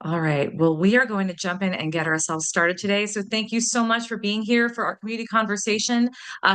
All right. Well, we are going to jump in and get ourselves started today. So, thank you so much for being here for our community conversation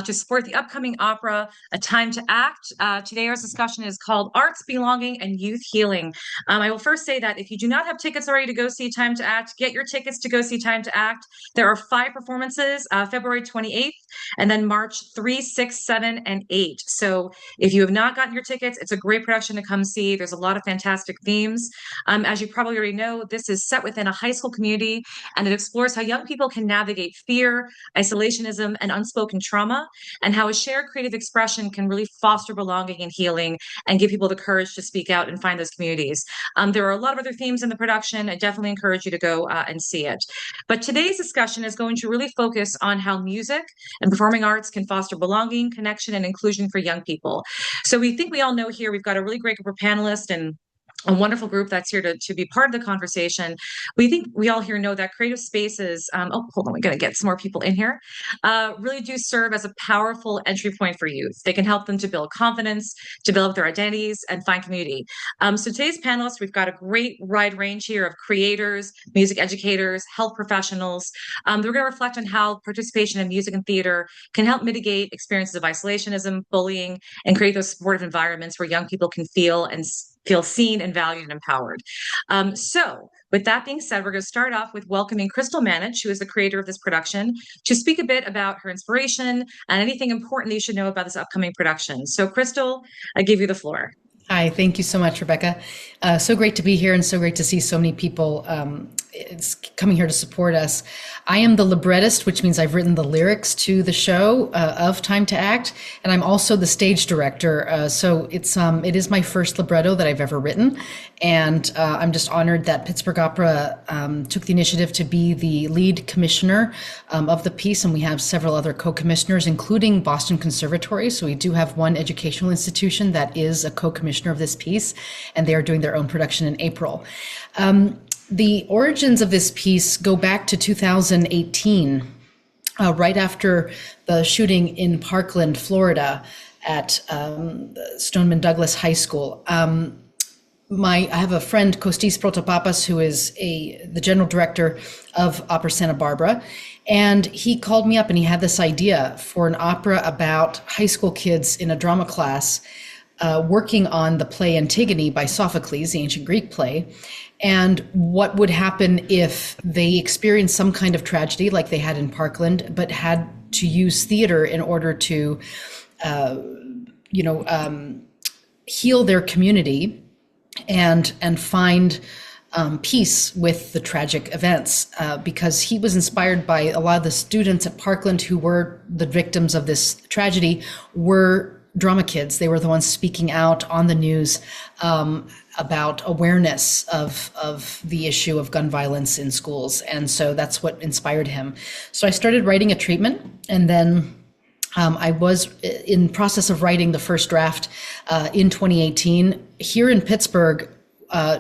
to support the upcoming opera, A Time to Act. Today, our discussion is called Arts, Belonging, and Youth Healing. I will first say that if you do not have tickets already to go see Time to Act, get your tickets to go see Time to Act. There are five performances February 28th, and then March 3, 6, 7, and 8. So, if you have not gotten your tickets, it's a great production to come see. There's a lot of fantastic themes. As you probably already know, this is set within a high school community and it explores how young people can navigate fear, isolationism, and unspoken trauma, and how a shared creative expression can really foster belonging and healing and give people the courage to speak out and find those communities. There are a lot of other themes in the production. I definitely encourage you to go and see it. But today's discussion is going to really focus on how music and performing arts can foster belonging, connection, and inclusion for young people. So we think we all know here we've got a really great group of panelists and a wonderful group that's here to be part of the conversation. We think we all here know that creative spaces, oh, hold on, we're going to get some more people in here, really do serve as a powerful entry point for youth. They can help them to build confidence, develop their identities, and find community. So today's panelists, we've got a great wide range here of creators, music educators, health professionals. They're going to reflect on how participation in music and theater can help mitigate experiences of isolationism, bullying, and create those supportive environments where young people can feel seen and valued and empowered. So, with that being said, we're going to start off with welcoming Crystal Manich, who is the creator of this production, to speak a bit about her inspiration and anything important that you should know about this upcoming production. So, Crystal, I give you the floor. Hi, thank you so much, Rebecca. So great to be here and so great to see so many people it's coming here to support us. I am the librettist, which means I've written the lyrics to the show of Time to Act, and I'm also the stage director. So it is my first libretto that I've ever written, and I'm just honored that Pittsburgh Opera took the initiative to be the lead commissioner of the piece, and we have several other co-commissioners, including Boston Conservatory. So we do have one educational institution that is a co-commissioner of this piece, and they are doing their own production in April. The origins of this piece go back to 2018, right after the shooting in Parkland, Florida, at Stoneman Douglas High School. I have a friend, Kostis Protopapas, who is the general director of Opera Santa Barbara, and he called me up and he had this idea for an opera about high school kids in a drama class working on the play Antigone by Sophocles, the ancient Greek play, and what would happen if they experienced some kind of tragedy like they had in Parkland, but had to use theater in order to, heal their community and find peace with the tragic events, because he was inspired by a lot of the students at Parkland who were the victims of this tragedy were drama kids. They were the ones speaking out on the news about awareness of the issue of gun violence in schools. And so that's what inspired him. So I started writing a treatment, and then I was in process of writing the first draft in 2018 here in Pittsburgh.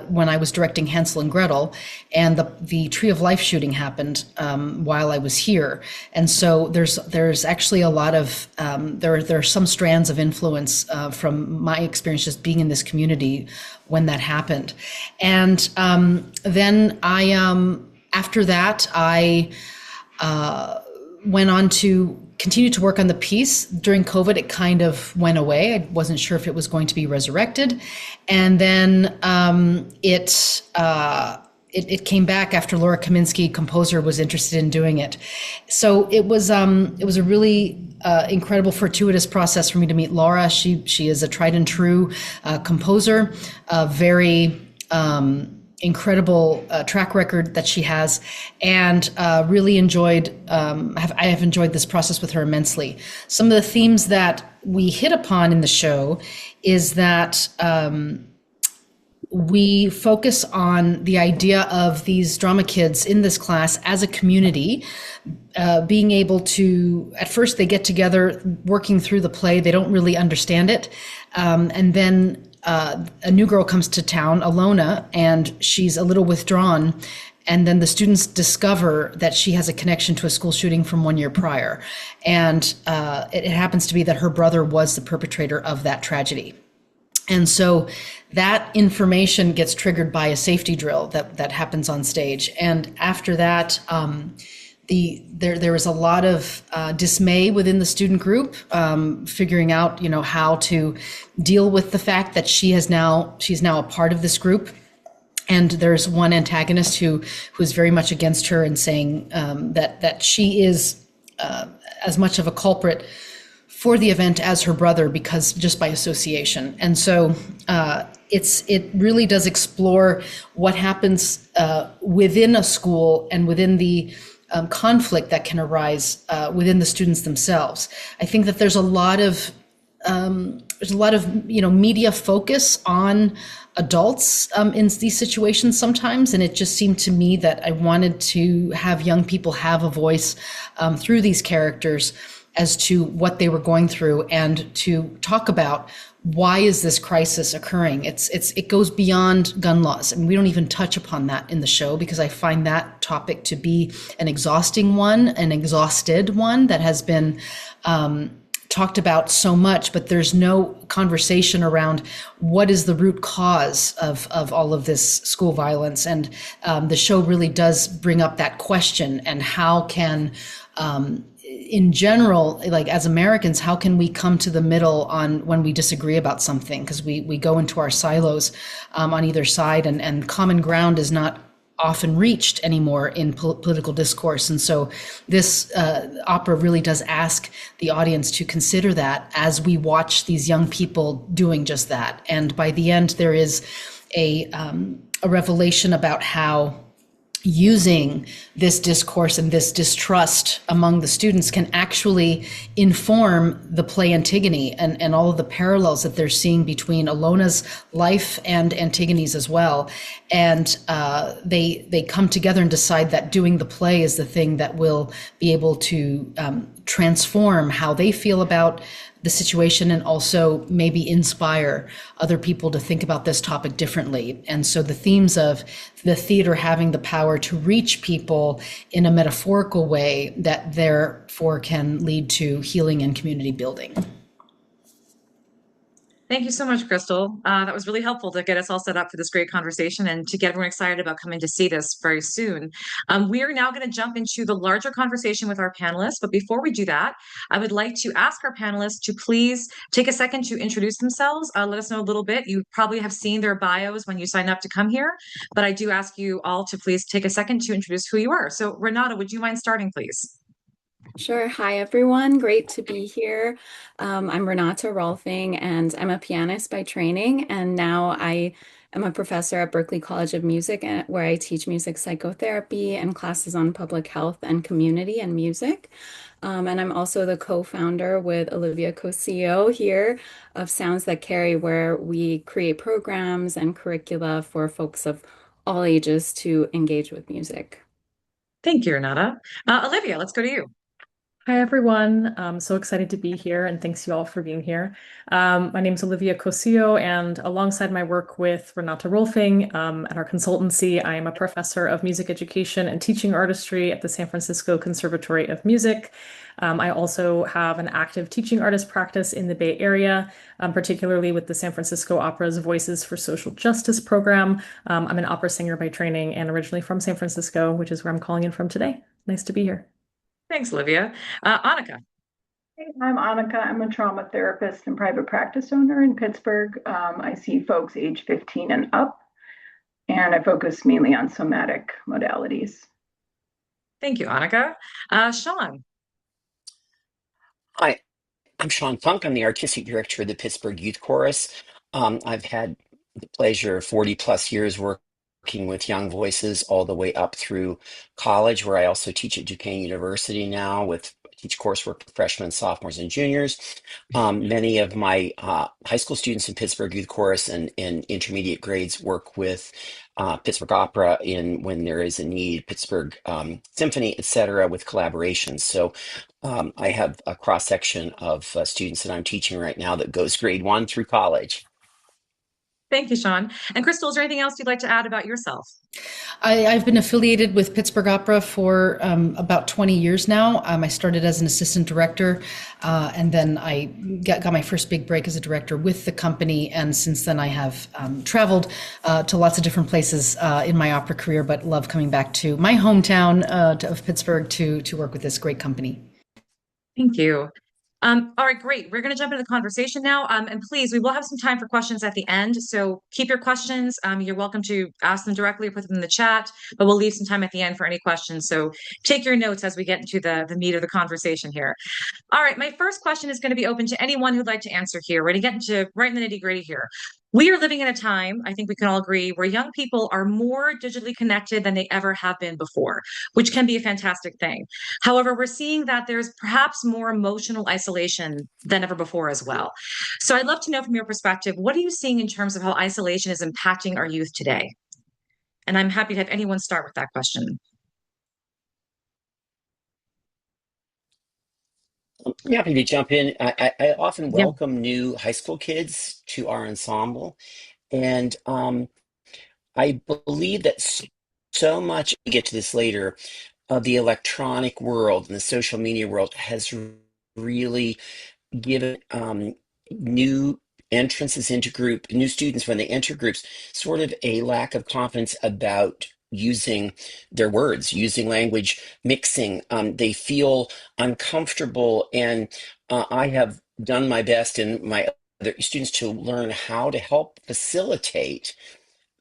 When I was directing Hansel and Gretel, and the Tree of Life shooting happened while I was here, and so there's actually a lot of there are some strands of influence from my experience just being in this community when that happened, and then I after that I went on to continue to work on the piece. During COVID, it kind of went away. I wasn't sure if it was going to be resurrected. And then it came back after Laura Kaminsky, composer, was interested in doing it. So it was a really incredible, fortuitous process for me to meet Laura. She is a tried and true composer, very incredible track record that she has, and really I have enjoyed this process with her immensely. Some of the themes that we hit upon in the show is that we focus on the idea of these drama kids in this class as a community, being able to, at first they get together working through the play, they don't really understand it, and then a new girl comes to town, Alona, and she's a little withdrawn. And then the students discover that she has a connection to a school shooting from 1 year prior. And it happens to be that her brother was the perpetrator of that tragedy. And so that information gets triggered by a safety drill that happens on stage. And after that, there was a lot of dismay within the student group, figuring out how to deal with the fact that she's now a part of this group. And there's one antagonist who's very much against her and saying that she is as much of a culprit for the event as her brother, because just by association. And so it really does explore what happens within a school and within the conflict that can arise within the students themselves. I think that there's a lot of media focus on adults in these situations sometimes, and it just seemed to me that I wanted to have young people have a voice through these characters as to what they were going through, and to talk about why is this crisis occurring. It goes beyond gun laws, and we don't even touch upon that in the show, because I find that topic to be an exhausting one, an exhausted one that has been talked about so much, but there's no conversation around what is the root cause of all of this school violence. And the show really does bring up that question, and how can in general, like as Americans, how can we come to the middle on when we disagree about something? Because we go into our silos on either side, and common ground is not often reached anymore in political discourse. And so this opera really does ask the audience to consider that as we watch these young people doing just that. And by the end, there is a revelation about how using this discourse and this distrust among the students can actually inform the play Antigone, and all of the parallels that they're seeing between Alona's life and Antigone's as well. And they come together and decide that doing the play is the thing that will be able to transform how they feel about the situation, and also maybe inspire other people to think about this topic differently. And so the themes of the theater having the power to reach people in a metaphorical way that therefore can lead to healing and community building. Thank you so much, Crystal. That was really helpful to get us all set up for this great conversation and to get everyone excited about coming to see this very soon. We are now going to jump into the larger conversation with our panelists. But before we do that, I would like to ask our panelists to please take a second to introduce themselves. Let us know a little bit. You probably have seen their bios when you sign up to come here, but I do ask you all to please take a second to introduce who you are. So Renata, would you mind starting, please? Sure. Hi, everyone. Great to be here. I'm Renata Rolfing, and I'm a pianist by training. And now I am a professor at Berklee College of Music, where I teach music psychotherapy and classes on public health and community and music. And I'm also the co-founder with Olivia Cosillo here of Sounds That Carry, where we create programs and curricula for folks of all ages to engage with music. Thank you, Renata. Olivia, let's go to you. Hi, everyone. I'm so excited to be here, and thanks you all for being here. My name is Olivia Cosillo, and alongside my work with Renata Rolfing at our consultancy, I am a professor of music education and teaching artistry at the San Francisco Conservatory of Music. I also have an active teaching artist practice in the Bay Area, particularly with the San Francisco Opera's Voices for Social Justice program. I'm an opera singer by training and originally from San Francisco, which is where I'm calling in from today. Nice to be here. Thanks, Olivia. Annika. Hey, I'm Annika. I'm a trauma therapist and private practice owner in Pittsburgh. I see folks age 15 and up, and I focus mainly on somatic modalities. Thank you, Annika. Sean. Hi, I'm Sean Funk. I'm the artistic director of the Pittsburgh Youth Chorus. I've had the pleasure of 40 plus years working with young voices all the way up through college, where I also teach at Duquesne University now with teach coursework for freshmen, sophomores, and juniors. Many of my high school students in Pittsburgh Youth Chorus and in intermediate grades work with Pittsburgh Opera when there is a need, Pittsburgh Symphony, etc., with collaborations. So I have a cross section of students that I'm teaching right now that goes grade 1 through college. Thank you, Sean. And Crystal, is there anything else you'd like to add about yourself? I've been affiliated with Pittsburgh Opera for about 20 years now. I started as an assistant director, and then I got my first big break as a director with the company. And since then, I have traveled to lots of different places in my opera career, but love coming back to my hometown of Pittsburgh to work with this great company. Thank you. All right, great. We're going to jump into the conversation now. And please, we will have some time for questions at the end. So keep your questions. You're welcome to ask them directly or put them in the chat, but we'll leave some time at the end for any questions. So take your notes as we get into the meat of the conversation here. All right, my first question is going to be open to anyone who'd like to answer here. We're going to get into right in the nitty-gritty here. We are living in a time, I think we can all agree, where young people are more digitally connected than they ever have been before, which can be a fantastic thing. However, we're seeing that there's perhaps more emotional isolation than ever before as well. So I'd love to know from your perspective, what are you seeing in terms of how isolation is impacting our youth today? And I'm happy to have anyone start with that question. I'm happy to jump in. I often Yeah. welcome new high school kids to our ensemble, and I believe that so much, we get to this later, of the electronic world and the social media world has really given new entrances into group, new students when they enter groups, sort of a lack of confidence about using their words, using language, mixing. They feel uncomfortable, and I have done my best in my other students to learn how to help facilitate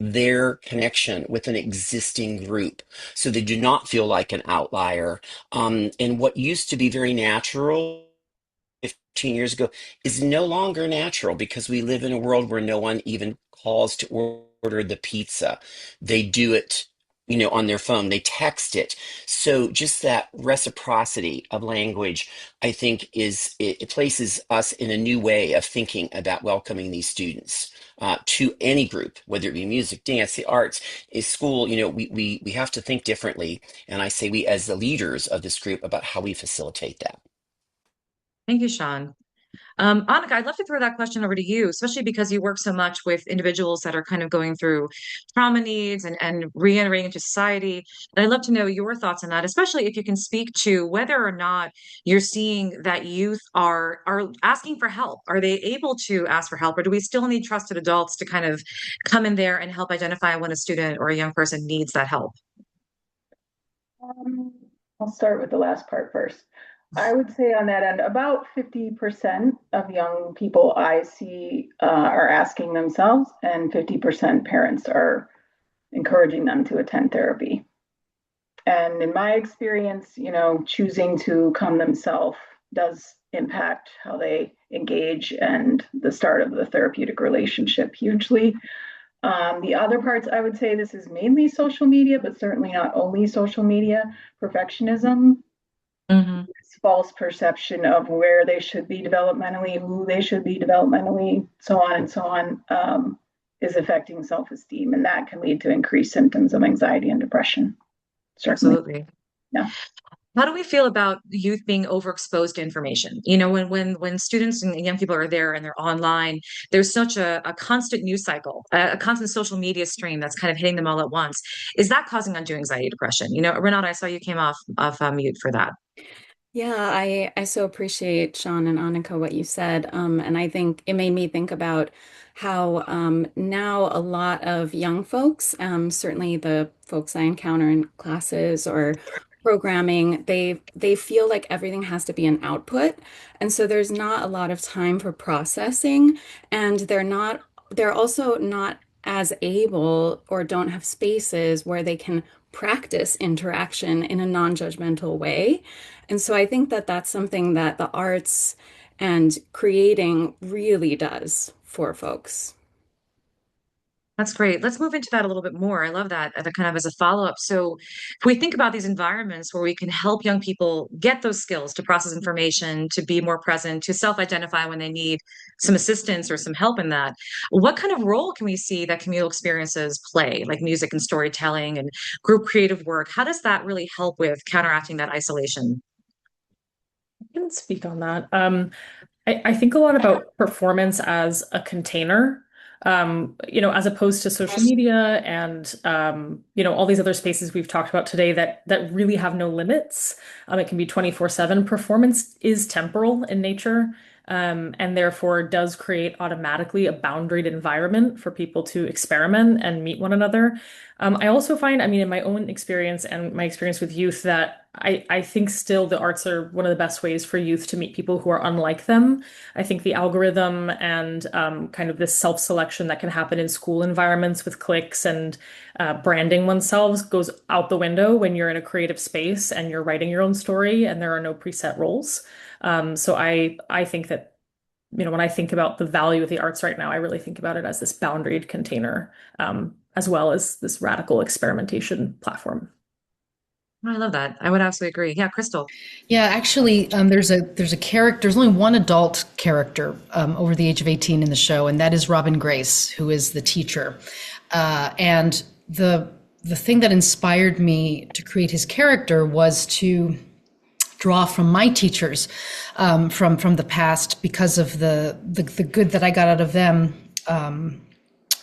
their connection with an existing group so they do not feel like an outlier. And what used to be very natural 15 years ago is no longer natural because we live in a world where no one even calls to order the pizza. They do it, on their phone, they text it. So just that reciprocity of language, I think, it places us in a new way of thinking about welcoming these students to any group, whether it be music, dance, the arts, is school. We have to think differently. And I say we, as the leaders of this group, about how we facilitate that. Thank you, Sean. Annika, I'd love to throw that question over to you, especially because you work so much with individuals that are kind of going through trauma needs and re-entering into society. And I'd love to know your thoughts on that, especially if you can speak to whether or not you're seeing that youth are asking for help. Are they able to ask for help, or do we still need trusted adults to kind of come in there and help identify when a student or a young person needs that help? Um, I'll start with the last part first. I would say on that end, about 50% of young people I see are asking themselves, and 50% parents are encouraging them to attend therapy. And in my experience, choosing to come themselves does impact how they engage and the start of the therapeutic relationship hugely. The other parts, I would say this is mainly social media, but certainly not only social media. Perfectionism, Mm-hmm. false perception of where they should be developmentally, who they should be developmentally, so on and so on, is affecting self-esteem, and that can lead to increased symptoms of anxiety and depression. Certainly, Absolutely. yeah. How do we feel about youth being overexposed to information? When students and young people are there and they're online, there's such a constant news cycle, a constant social media stream that's kind of hitting them all at once. Is that causing undue anxiety, depression? Renata, I saw you came off mute for that. Yeah, I so appreciate Sean and Annika what you said. And I think it made me think about how now a lot of young folks, certainly the folks I encounter in classes or programming, they feel like everything has to be an output. And so there's not a lot of time for processing, and they're also not as able or don't have spaces where they can practice interaction in a non-judgmental way. And so I think that that's something that the arts and creating really does for folks. That's great. Let's move into that a little bit more. I love that, kind of as a follow-up. So, if we think about these environments where we can help young people get those skills to process information, to be more present, to self-identify when they need some assistance or some help in that, what kind of role can we see that communal experiences play, like music and storytelling and group creative work? How does that really help with counteracting that isolation? I can speak on that. I think a lot about performance as a container. as opposed to social media and, all these other spaces we've talked about today that really have no limits. It can be 24/7. Performance is temporal in nature, and therefore does create automatically a boundaried environment for people to experiment and meet one another. I also find, in my own experience and my experience with youth, that I think still the arts are one of the best ways for youth to meet people who are unlike them. I think the algorithm and kind of this self-selection that can happen in school environments with cliques and branding oneself goes out the window when you're in a creative space and you're writing your own story and there are no preset roles. So I think that, when I think about the value of the arts right now, I really think about it as this boundaried container, as well as this radical experimentation platform. I love that. I would absolutely agree. Yeah, Crystal. Yeah, actually, there's a character. There's only one adult character over the age of 18 in the show, and that is Robin Grace, who is the teacher. And the thing that inspired me to create his character was to draw from my teachers from the past, because of the good that I got out of them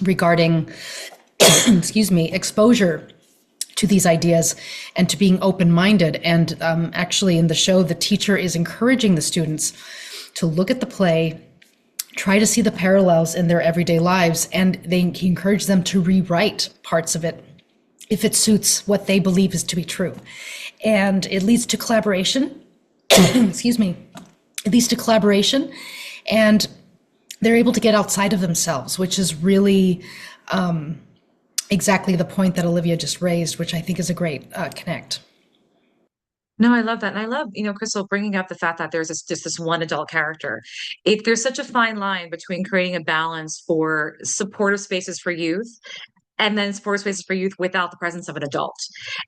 regarding, excuse me, exposure to these ideas and to being open-minded. And actually in the show, the teacher is encouraging the students to look at the play, try to see the parallels in their everyday lives, and he encouraged them to rewrite parts of it if it suits what they believe is to be true. And it leads to collaboration, excuse me, it leads to collaboration, and they're able to get outside of themselves, which is really exactly the point that Olivia just raised, which I think is a great connect. No, I love that. And I love, Crystal bringing up the fact that there's just this one adult character. There's such a fine line between creating a balance for supportive spaces for youth and then sports spaces for youth without the presence of an adult,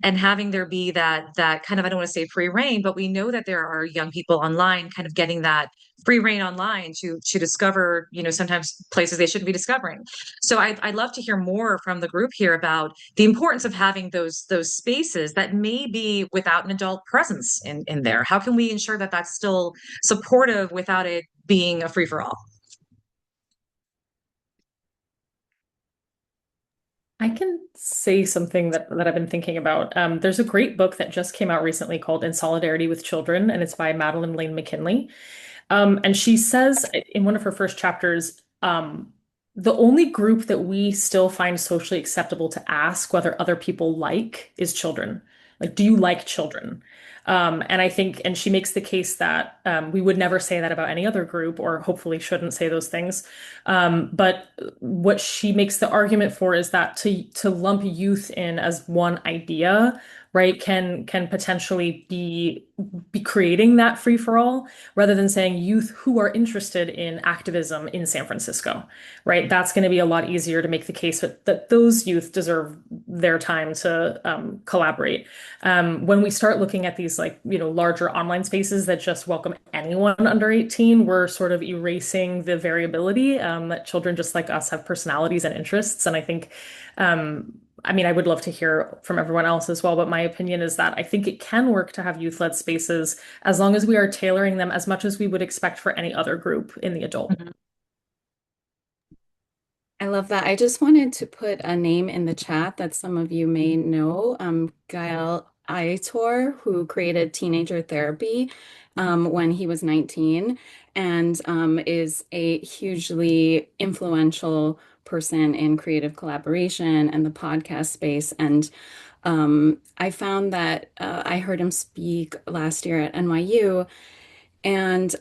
and having there be that kind of, I don't want to say free reign, but we know that there are young people online kind of getting that free reign online to discover, sometimes places they shouldn't be discovering. So I'd love to hear more from the group here about the importance of having those spaces that may be without an adult presence in there. How can we ensure that that's still supportive without it being a free-for-all? I can say something that I've been thinking about. There's a great book that just came out recently called In Solidarity with Children, and it's by Madeline Lane McKinley. And she says in one of her first chapters, the only group that we still find socially acceptable to ask whether other people like is children. Like, do you like children? And I think, and she makes the case that we would never say that about any other group, or hopefully shouldn't say those things. But what she makes the argument for is that to lump youth in as one idea, right, can potentially be creating that free for all, rather than saying youth who are interested in activism in San Francisco, right? That's going to be a lot easier to make the case that those youth deserve their time to collaborate. When we start looking at these larger online spaces that just welcome anyone under 18, we're sort of erasing the variability that children just like us have personalities and interests. And I think I would love to hear from everyone else as well, but my opinion is that I think it can work to have youth-led spaces as long as we are tailoring them as much as we would expect for any other group in the adult. Mm-hmm. I love that. I just wanted to put a name in the chat that some of you may know, Gael Aitor, who created Teenager Therapy when he was 19, and is a hugely influential person in creative collaboration and the podcast space. And I found that I heard him speak last year at NYU, and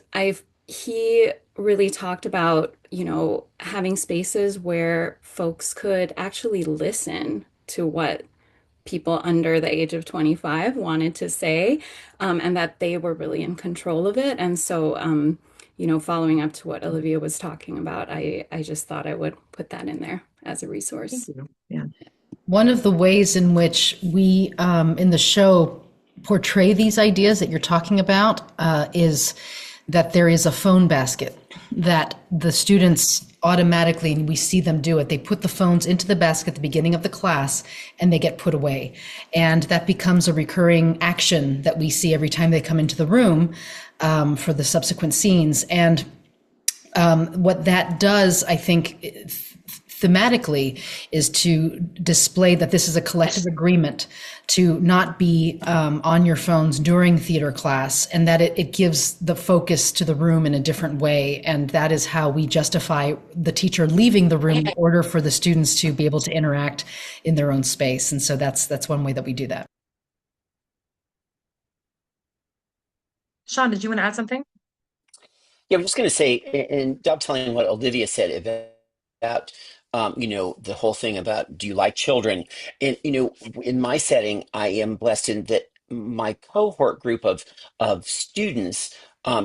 he really talked about, having spaces where folks could actually listen to what people under the age of 25 wanted to say, and that they were really in control of it. And so, following up to what Olivia was talking about, I just thought I would put that in there as a resource. Thank you. Yeah. One of the ways in which we, in the show, portray these ideas that you're talking about is that there is a phone basket that the students automatically, and we see them do it, they put the phones into the basket at the beginning of the class and they get put away. And that becomes a recurring action that we see every time they come into the room for the subsequent scenes. And what that does, I think, thematically is to display that this is a collective agreement to not be on your phones during theater class, and that it gives the focus to the room in a different way. And that is how we justify the teacher leaving the room in order for the students to be able to interact in their own space. And so that's one way that we do that. Sean, did you want to add something? Yeah, I'm just going to say, and dovetailing what Olivia said about the whole thing about do you like children? And, in my setting, I am blessed in that my cohort group of students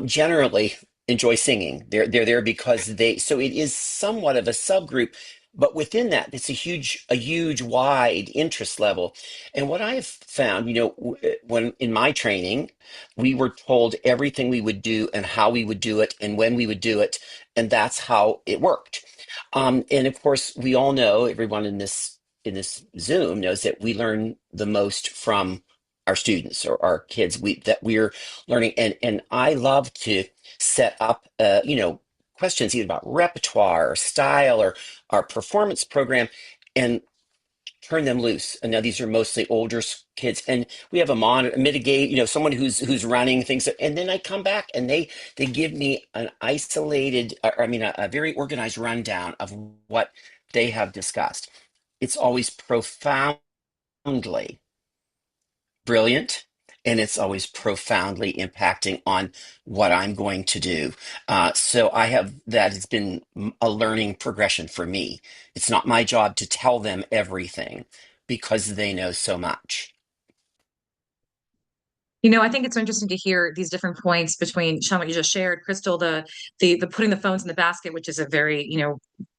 generally enjoy singing. They're there because so it is somewhat of a subgroup. But within that, it's a huge wide interest level. And what I have found, when in my training, we were told everything we would do and how we would do it and when we would do it, and that's how it worked. And of course, we all know, everyone in this Zoom knows that we learn the most from our students or our kids that we're learning. And I love to set up questions either about repertoire or style or our performance program and turn them loose. And now these are mostly older kids, and we have a monitor, mitigate, someone who's running things. And then I come back and they give me an isolated, a very organized rundown of what they have discussed. It's always profoundly brilliant, and it's always profoundly impacting on what I'm going to do. So that has been a learning progression for me. It's not my job to tell them everything because they know so much. I think it's so interesting to hear these different points between Sean, what you just shared, Crystal, the putting the phones in the basket, which is a very,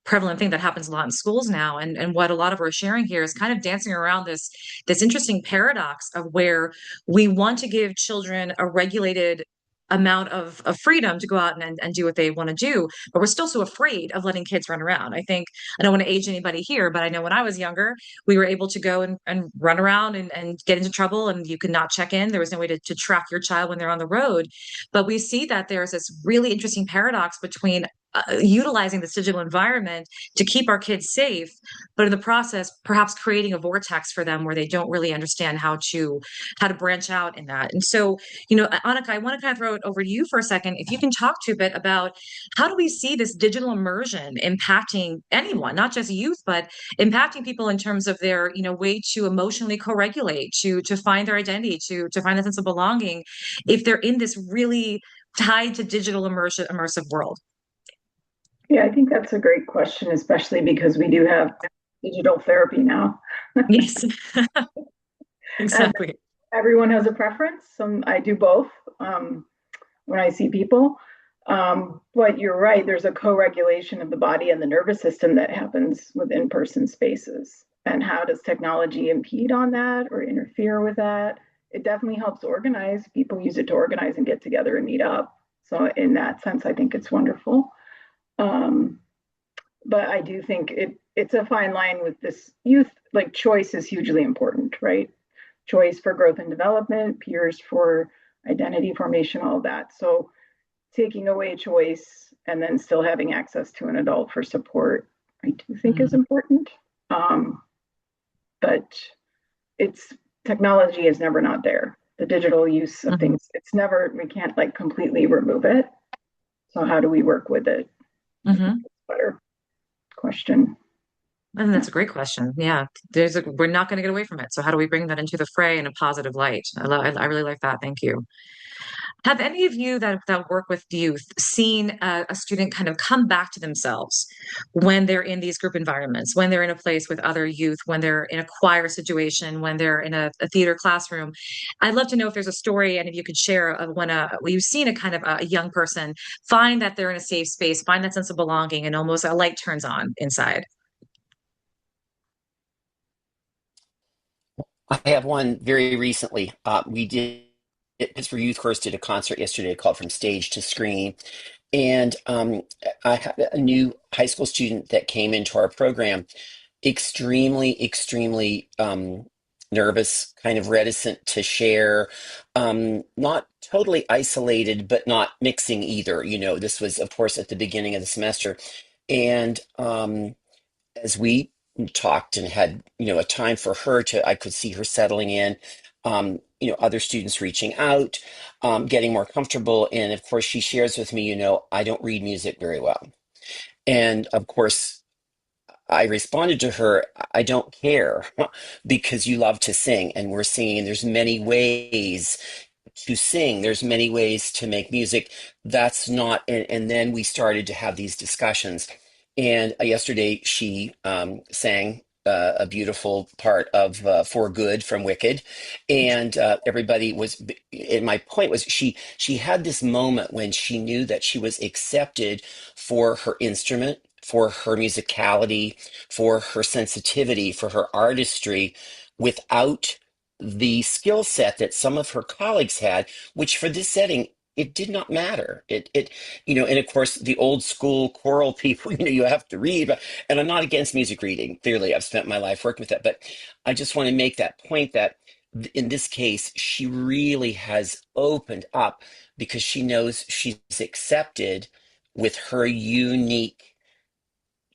prevalent thing that happens a lot in schools now. And what a lot of us are sharing here is kind of dancing around this interesting paradox of where we want to give children a regulated amount of freedom to go out and do what they want to do, but we're still so afraid of letting kids run around. I think I don't want to age anybody here, but I know when I was younger, we were able to go and run around and get into trouble, and you could not check in. There was no way to track your child when they're on the road. But we see that there's this really interesting paradox between utilizing this digital environment to keep our kids safe, but in the process, perhaps creating a vortex for them where they don't really understand how to branch out in that. And so, Annika, I want to kind of throw it over to you for a second. If you can talk to a bit about how do we see this digital immersion impacting anyone, not just youth, but impacting people in terms of their, way to emotionally co-regulate, to find their identity, to find a sense of belonging, if they're in this really tied to digital immersive world. Yeah, I think that's a great question, especially because we do have digital therapy now. Yes, And exactly. everyone has a preference. I do both when I see people. But you're right, there's a co-regulation of the body and the nervous system that happens with in-person spaces. And how does technology impede on that or interfere with that? It definitely helps organize. People use it to organize and get together and meet up. So in that sense, I think it's wonderful. Um, but I do think it's a fine line with this youth. Like choice is hugely important, right? Choice for growth and development, peers for identity formation, all of that. So taking away choice and then still having access to an adult for support, I do think is important. But it's technology is never not there. The digital use of things, it's never, we can't like completely remove it. So how do we work with it? Better question. And that's a great question. Yeah, we're not going to get away from it. So how do we bring that into the fray in a positive light? I really like that. Thank you. Have any of you that work with youth seen a student kind of come back to themselves when they're in these group environments, when they're in a place with other youth, when they're in a choir situation, when they're in a theater classroom? I'd love to know if there's a story and if you could share of when you've seen a kind of a young person find that they're in a safe space, find that sense of belonging, and almost a light turns on inside. I have one very recently. We did Pittsburgh Youth Chorus did a concert yesterday called From Stage to Screen. And I had a new high school student that came into our program, extremely nervous, kind of reticent to share, not totally isolated, but not mixing either. This was, of course, at the beginning of the semester. And as we talked and had, a time for her I could see her settling in, other students reaching out, getting more comfortable. And of course, she shares with me, I don't read music very well. And of course, I responded to her, I don't care because you love to sing and we're singing, and there's many ways to sing. There's many ways to make music. That's not, and then we started to have these discussions. And yesterday she sang a beautiful part of "For Good" from Wicked, and everybody was. And my point was, she had this moment when she knew that she was accepted for her instrument, for her musicality, for her sensitivity, for her artistry, without the skill set that some of her colleagues had, which for this setting, it did not matter. And of course, the old school choral people, you have to read, and I'm not against music reading. Clearly, I've spent my life working with that, but I just want to make that point that in this case, she really has opened up because she knows she's accepted with her unique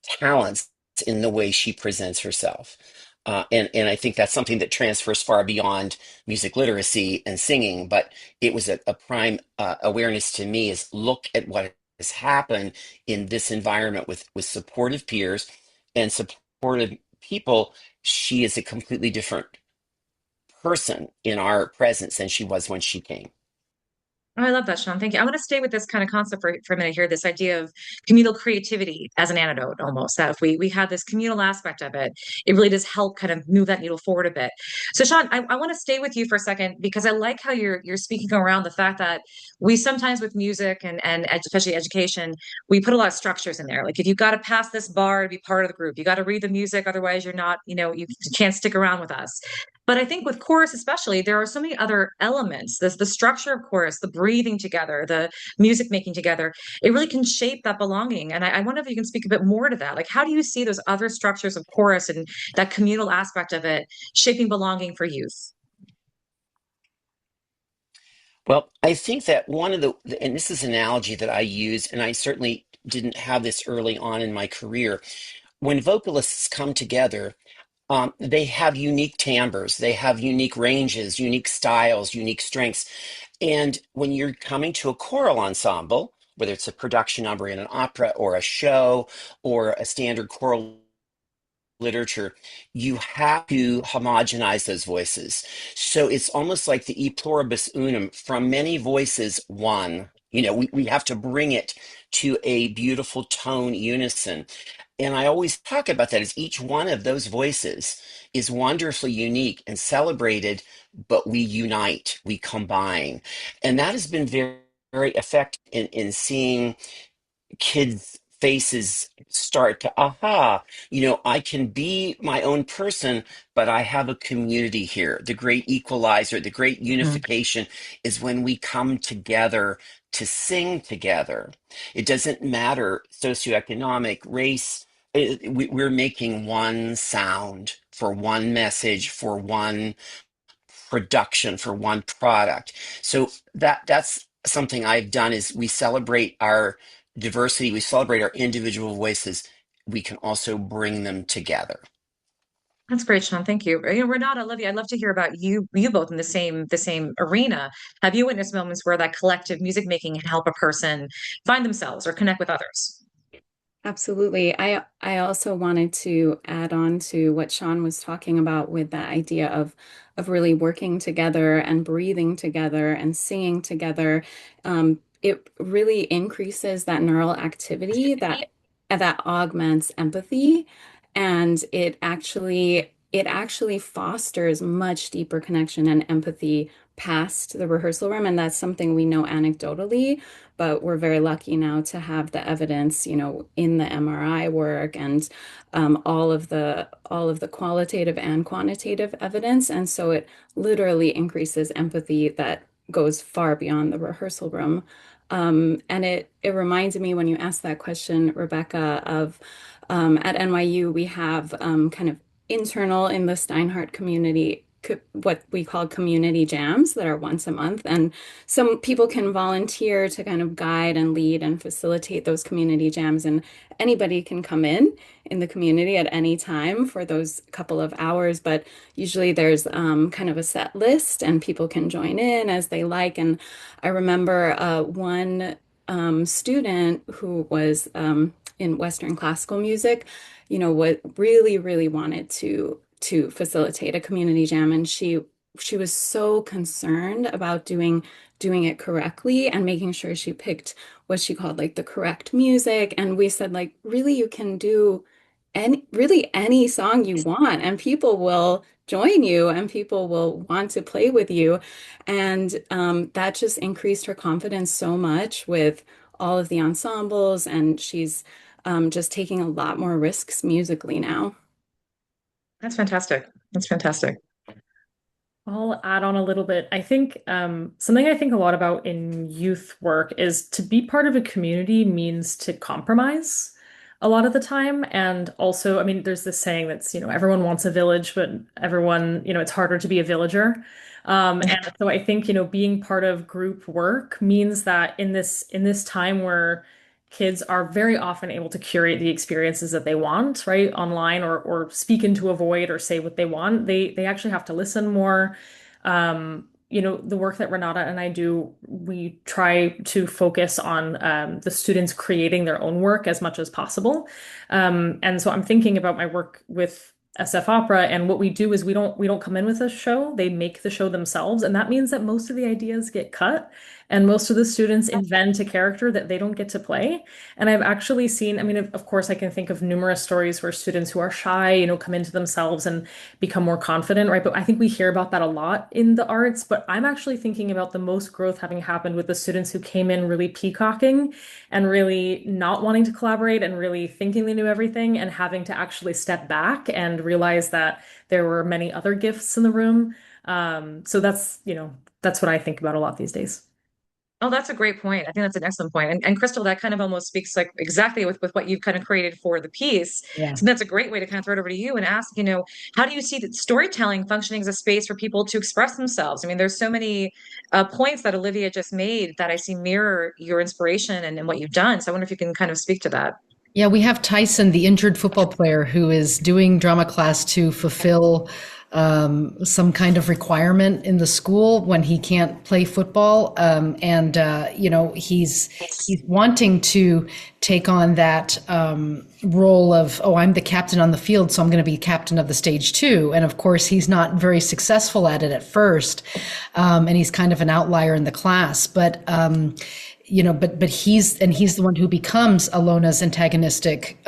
talents in the way she presents herself. And I think that's something that transfers far beyond music literacy and singing, but it was a prime awareness to me is look at what has happened in this environment with supportive peers and supportive people. She is a completely different person in our presence than she was when she came. Oh, I love that, Sean. Thank you. I want to stay with this kind of concept for a minute here, this idea of communal creativity as an antidote almost. That if we have this communal aspect of it, it really does help kind of move that needle forward a bit. So Sean, I want to stay with you for a second because I like how you're speaking around the fact that we sometimes with music and especially education, we put a lot of structures in there. Like if you got to pass this bar to be part of the group, you got to read the music, otherwise you're not, you can't stick around with us. But I think with chorus, especially, there are so many other elements. There's the structure of chorus, the breathing together, the music making together. It really can shape that belonging. And I wonder if you can speak a bit more to that. Like, how do you see those other structures of chorus and that communal aspect of it shaping belonging for youth? Well, I think that one of and this is an analogy that I use, and I certainly didn't have this early on in my career. When vocalists come together, they have unique timbres, they have unique ranges, unique styles, unique strengths. And when you're coming to a choral ensemble, whether it's a production number in an opera or a show or a standard choral literature, you have to homogenize those voices. So it's almost like the e pluribus unum, from many voices, one. We have to bring it to a beautiful tone unison. And I always talk about that as each one of those voices is wonderfully unique and celebrated, but we unite, we combine. And that has been very, very effective in seeing kids' faces start to, aha, I can be my own person, but I have a community here. The great equalizer, the great unification is when we come together to sing together. It doesn't matter socioeconomic, race. We're making one sound for one message, for one production, for one product. So that's something I've done is we celebrate our diversity, we celebrate our individual voices. We can also bring them together. That's great, Sean. Thank you. Renata, Olivia, I'd love to hear about you both in the same arena. Have you witnessed moments where that collective music making can help a person find themselves or connect with others? Absolutely. I also wanted to add on to what Sean was talking about with that idea of really working together and breathing together and singing together. It really increases that neural activity that augments empathy, and it actually fosters much deeper connection and empathy past the rehearsal room, and that's something we know anecdotally, but we're very lucky now to have the evidence, in the MRI work and all of the qualitative and quantitative evidence. And so it literally increases empathy that goes far beyond the rehearsal room. And it reminds me when you asked that question, Rebecca, of at NYU we have kind of internal in the Steinhardt community what we call community jams that are once a month. And some people can volunteer to kind of guide and lead and facilitate those community jams. And anybody can come in the community at any time for those couple of hours. But usually there's kind of a set list and people can join in as they like. And I remember one student who was in Western classical music, what really, really wanted to facilitate a community jam, and she was so concerned about doing it correctly and making sure she picked what she called like the correct music. And we said, like, really, you can do any song you want, and people will join you and people will want to play with you. And that just increased her confidence so much with all of the ensembles, and she's just taking a lot more risks musically now. That's fantastic. That's fantastic. I'll add on a little bit. I think something I think a lot about in youth work is to be part of a community means to compromise a lot of the time. And also, I mean, there's this saying that's, everyone wants a village, but everyone, it's harder to be a villager. And so I think, being part of group work means that in this time where kids are very often able to curate the experiences that they want, right, online or speak into a void or say what they want. They actually have to listen more. The work that Renata and I do, we try to focus on the students creating their own work as much as possible. And so I'm thinking about my work with SF Opera, and what we do is we don't come in with a show. They make the show themselves, and that means that most of the ideas get cut, and most of the students invent a character that they don't get to play. And I've actually seen, I mean, of course, I can think of numerous stories where students who are shy, come into themselves and become more confident, right? But I think we hear about that a lot in the arts. But I'm actually thinking about the most growth having happened with the students who came in really peacocking and really not wanting to collaborate and really thinking they knew everything, and having to actually step back and realize that there were many other gifts in the room. So that's what I think about a lot these days. Oh, that's a great point. I think that's an excellent point. And Crystal, that kind of almost speaks like exactly with what you've kind of created for the piece. Yeah. So that's a great way to kind of throw it over to you and ask, how do you see that storytelling functioning as a space for people to express themselves? I mean, there's so many points that Olivia just made that I see mirror your inspiration and what you've done. So I wonder if you can kind of speak to that. Yeah, we have Tyson, the injured football player, who is doing drama class to fulfill some kind of requirement in the school when he can't play football. He's wanting to take on that role of, oh, I'm the captain on the field, so I'm going to be captain of the stage too. And of course, he's not very successful at it at first, and he's kind of an outlier in the class. But he's the one who becomes Alona's antagonistic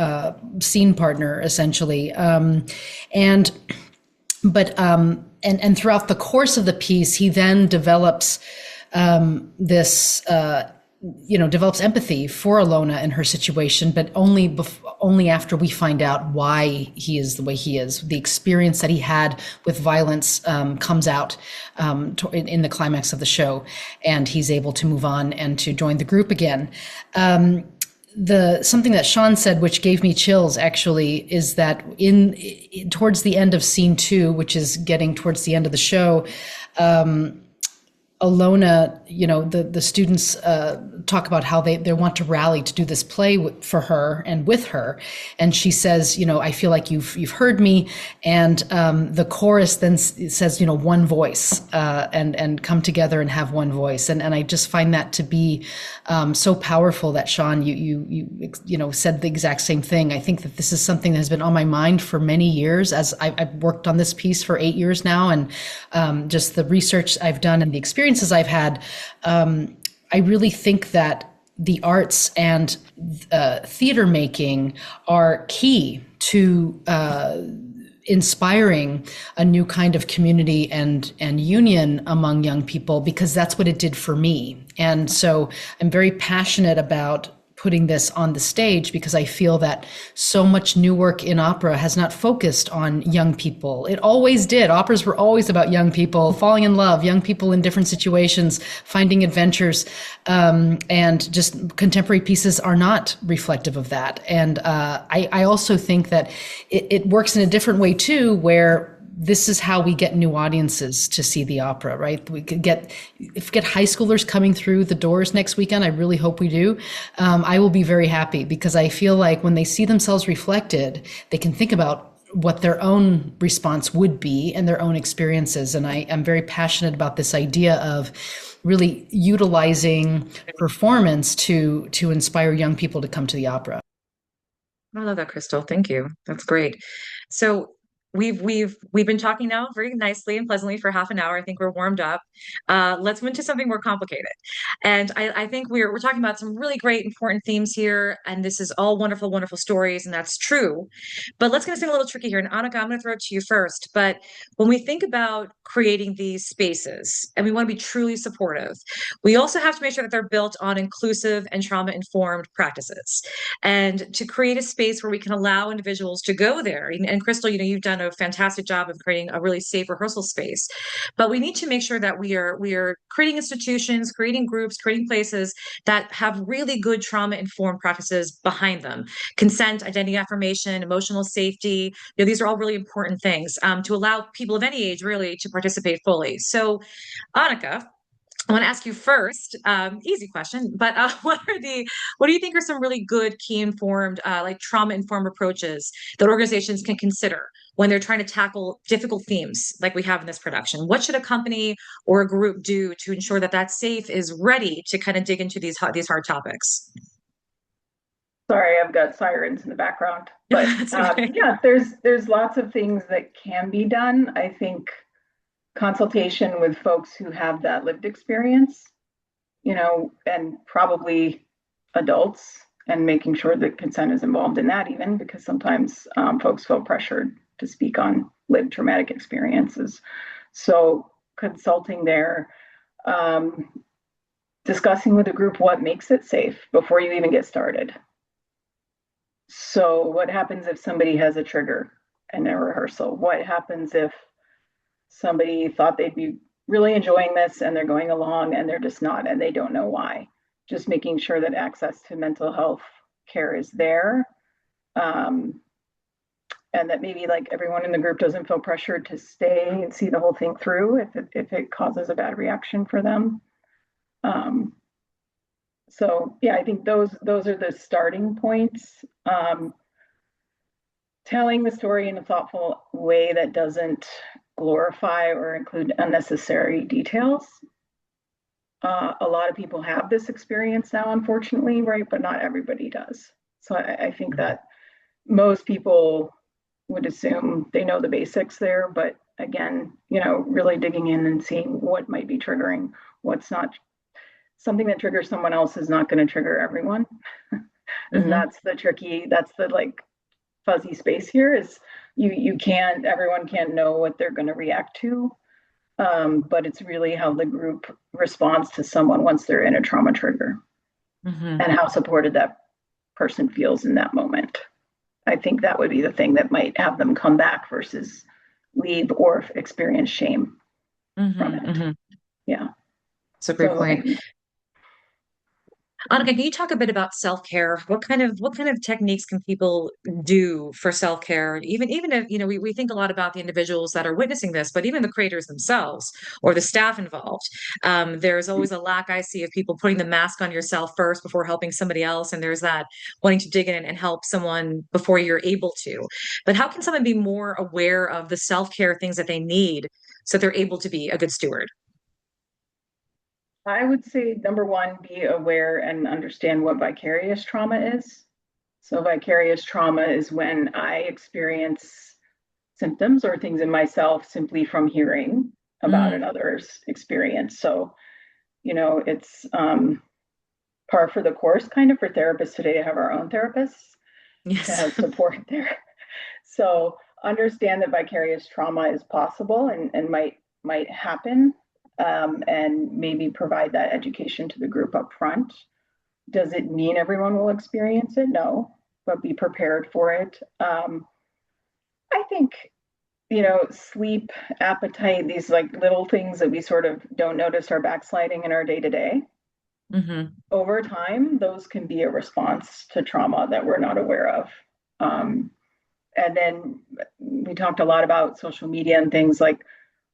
scene partner, essentially. And throughout the course of the piece, he then develops develops empathy for Alona and her situation, but only after we find out why he is the way he is. The experience that he had with violence comes out in the climax of the show, and he's able to move on and to join the group again. Something that Sean said, which gave me chills actually, is that towards the end of scene 2, which is getting towards the end of the show, Alona, the students talk about how they want to rally to do this play for her and with her. And she says, I feel like you've heard me. And the chorus then says, one voice, and come together and have one voice. And I just find that to be so powerful that Sean, you said the exact same thing. I think that this is something that has been on my mind for many years, as I've worked on this piece for 8 years now. And just the research I've done and the experiences I've had, I really think that the arts and theater making are key to inspiring a new kind of community and union among young people, because that's what it did for me. And so I'm very passionate about putting this on the stage, because I feel that so much new work in opera has not focused on young people. It always did. Operas were always about young people falling in love, young people in different situations, finding adventures, and just contemporary pieces are not reflective of that. And I also think that it works in a different way too, where this is how we get new audiences to see the opera, right? We could get, if we get high schoolers coming through the doors next weekend, I really hope we do. I will be very happy, because I feel like when they see themselves reflected, they can think about what their own response would be and their own experiences. And I am very passionate about this idea of really utilizing performance to inspire young people to come to the opera. I love that, Crystal. Thank you. That's great. So we've been talking now very nicely and pleasantly for half an hour. I think we're warmed up. Let's move into something more complicated. And I think we're talking about some really great important themes here. And this is all wonderful, wonderful stories, and that's true. But let's get something a little tricky here. And Annika, I'm going to throw it to you first. But when we think about creating these spaces and we want to be truly supportive, we also have to make sure that they're built on inclusive and trauma-informed practices. And to create a space where we can allow individuals to go there. And Crystal, you've done a fantastic job of creating a really safe rehearsal space. But we need to make sure that we are creating institutions, creating groups, creating places that have really good trauma-informed practices behind them. Consent, identity affirmation, emotional safety. These are all really important things to allow people of any age really to participate fully. So, Annika, I want to ask you first, easy question, but what do you think are some really good key informed, like trauma informed approaches that organizations can consider when they're trying to tackle difficult themes like we have in this production? What should a company or a group do to ensure that that safe is ready to kind of dig into these hard topics? Sorry, I've got sirens in the background, but Okay. yeah, there's lots of things that can be done. I think consultation with folks who have that lived experience, and probably adults, and making sure that consent is involved in that, even because sometimes folks feel pressured to speak on lived traumatic experiences. So consulting there, discussing with a group what makes it safe before you even get started. So what happens if somebody has a trigger in a rehearsal? What happens if somebody thought they'd be really enjoying this and they're going along and they're just not, and they don't know why? Just making sure that access to mental health care is there, and that maybe like everyone in the group doesn't feel pressured to stay and see the whole thing through if it causes a bad reaction for them. So yeah, I think those are the starting points. Telling the story in a thoughtful way that doesn't glorify or include unnecessary details. A lot of people have this experience now, unfortunately, right? But not everybody does. So I think that most people would assume they know the basics there, but again, really digging in and seeing what might be triggering, what's not. Something that triggers someone else is not going to trigger everyone. And that's the like fuzzy space here, is everyone can't know what they're going to react to. But it's really how the group responds to someone once they're in a trauma trigger, and how supported that person feels in that moment. I think that would be the thing that might have them come back versus leave or experience shame from it. Yeah. That's a great point. Annika, can you talk a bit about self-care? What kind of techniques can people do for self-care? Even if, we think a lot about the individuals that are witnessing this, but even the creators themselves or the staff involved. There's always a lack I see of people putting the mask on yourself first before helping somebody else. And there's that wanting to dig in and help someone before you're able to. But how can someone be more aware of the self-care things that they need so they're able to be a good steward? I would say number one, be aware and understand what vicarious trauma is. So vicarious trauma is when I experience symptoms or things in myself simply from hearing about another's experience. So, it's par for the course kind of for therapists today to have our own therapists to have support there. So understand that vicarious trauma is possible and might happen, and maybe provide that education to the group up front. Does it mean everyone will experience it? No, but be prepared for it. I think, sleep, appetite, these like little things that we sort of don't notice are backsliding in our day to day. Over time, those can be a response to trauma that we're not aware of. And then we talked a lot about social media and things like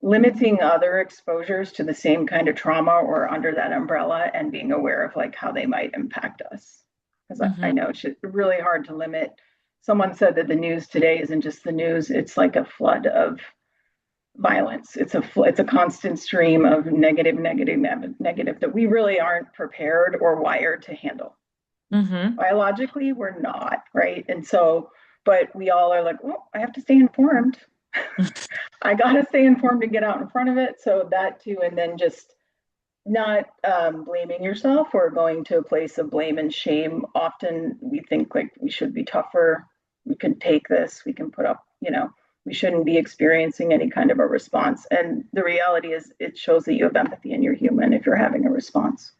limiting other exposures to the same kind of trauma or under that umbrella and being aware of like how they might impact us. Because I know it's really hard to limit. Someone said that the news today isn't just the news, it's like a flood of violence. It's a constant stream of negative that we really aren't prepared or wired to handle. Biologically, we're not, right? And so, but we all are like, well, I have to stay informed. I got to stay informed to get out in front of it. So that too, and then just not blaming yourself or going to a place of blame and shame. Often we think like we should be tougher. We can take this. We can put up, we shouldn't be experiencing any kind of a response. And the reality is it shows that you have empathy and you're human if you're having a response,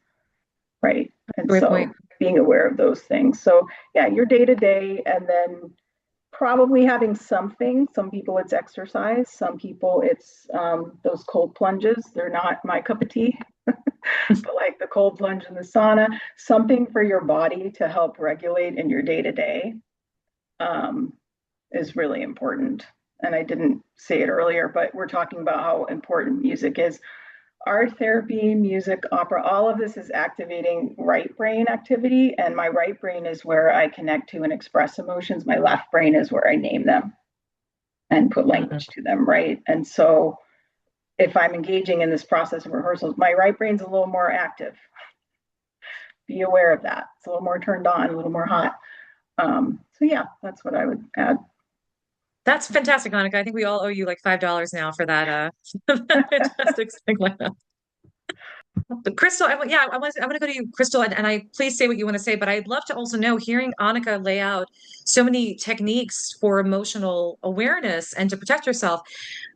right? And Great so point. being aware of those things. So yeah, your day to day, and then probably having something. Some people it's exercise. Some people it's those cold plunges. They're not my cup of tea, but like the cold plunge in the sauna, something for your body to help regulate in your day to day is really important. And I didn't say it earlier, but we're talking about how important music is. Art therapy, music, opera, all of this is activating right brain activity. And my right brain is where I connect to and express emotions. My left brain is where I name them and put language to them, right? And so if I'm engaging in this process of rehearsals, my right brain's a little more active. Be aware of that. It's a little more turned on, a little more hot. So yeah, that's what I would add. That's fantastic, Monica. I think we all owe you like $5 now for that fantastic segment. But Crystal, I want to go to you, Crystal, and I please say what you want to say, but I'd love to also know, hearing Annika lay out so many techniques for emotional awareness and to protect yourself,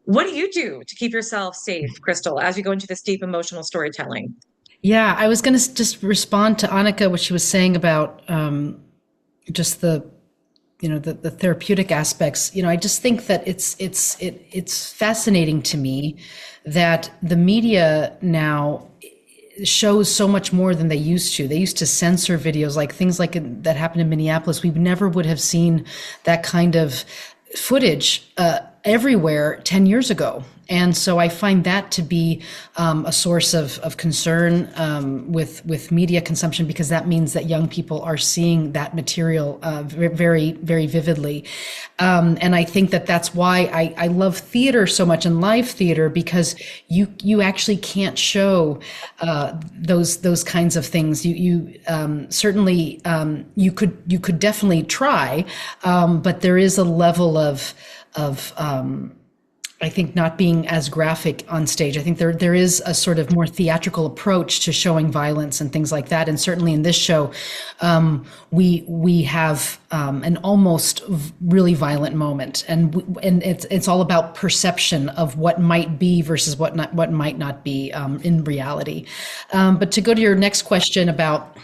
what do you do to keep yourself safe, Crystal, as you go into this deep emotional storytelling? Yeah, I was going to just respond to Annika, what she was saying about just the therapeutic aspects. I just think that it's fascinating to me that the media now shows so much more than they used to. They used to censor videos, like things like that happened in Minneapolis. We never would have seen that kind of footage everywhere 10 years ago. And so I find that to be a source of concern with media consumption, because that means that young people are seeing that material very, very vividly. And I think that that's why I love theater so much, and live theater, because you actually can't show those kinds of things. You certainly you could definitely try, but there is a level of I think not being as graphic on stage. I think there is a sort of more theatrical approach to showing violence and things like that. And certainly in this show, we have an almost really violent moment, and it's all about perception of what might be versus what might not be in reality. But to go to your next question about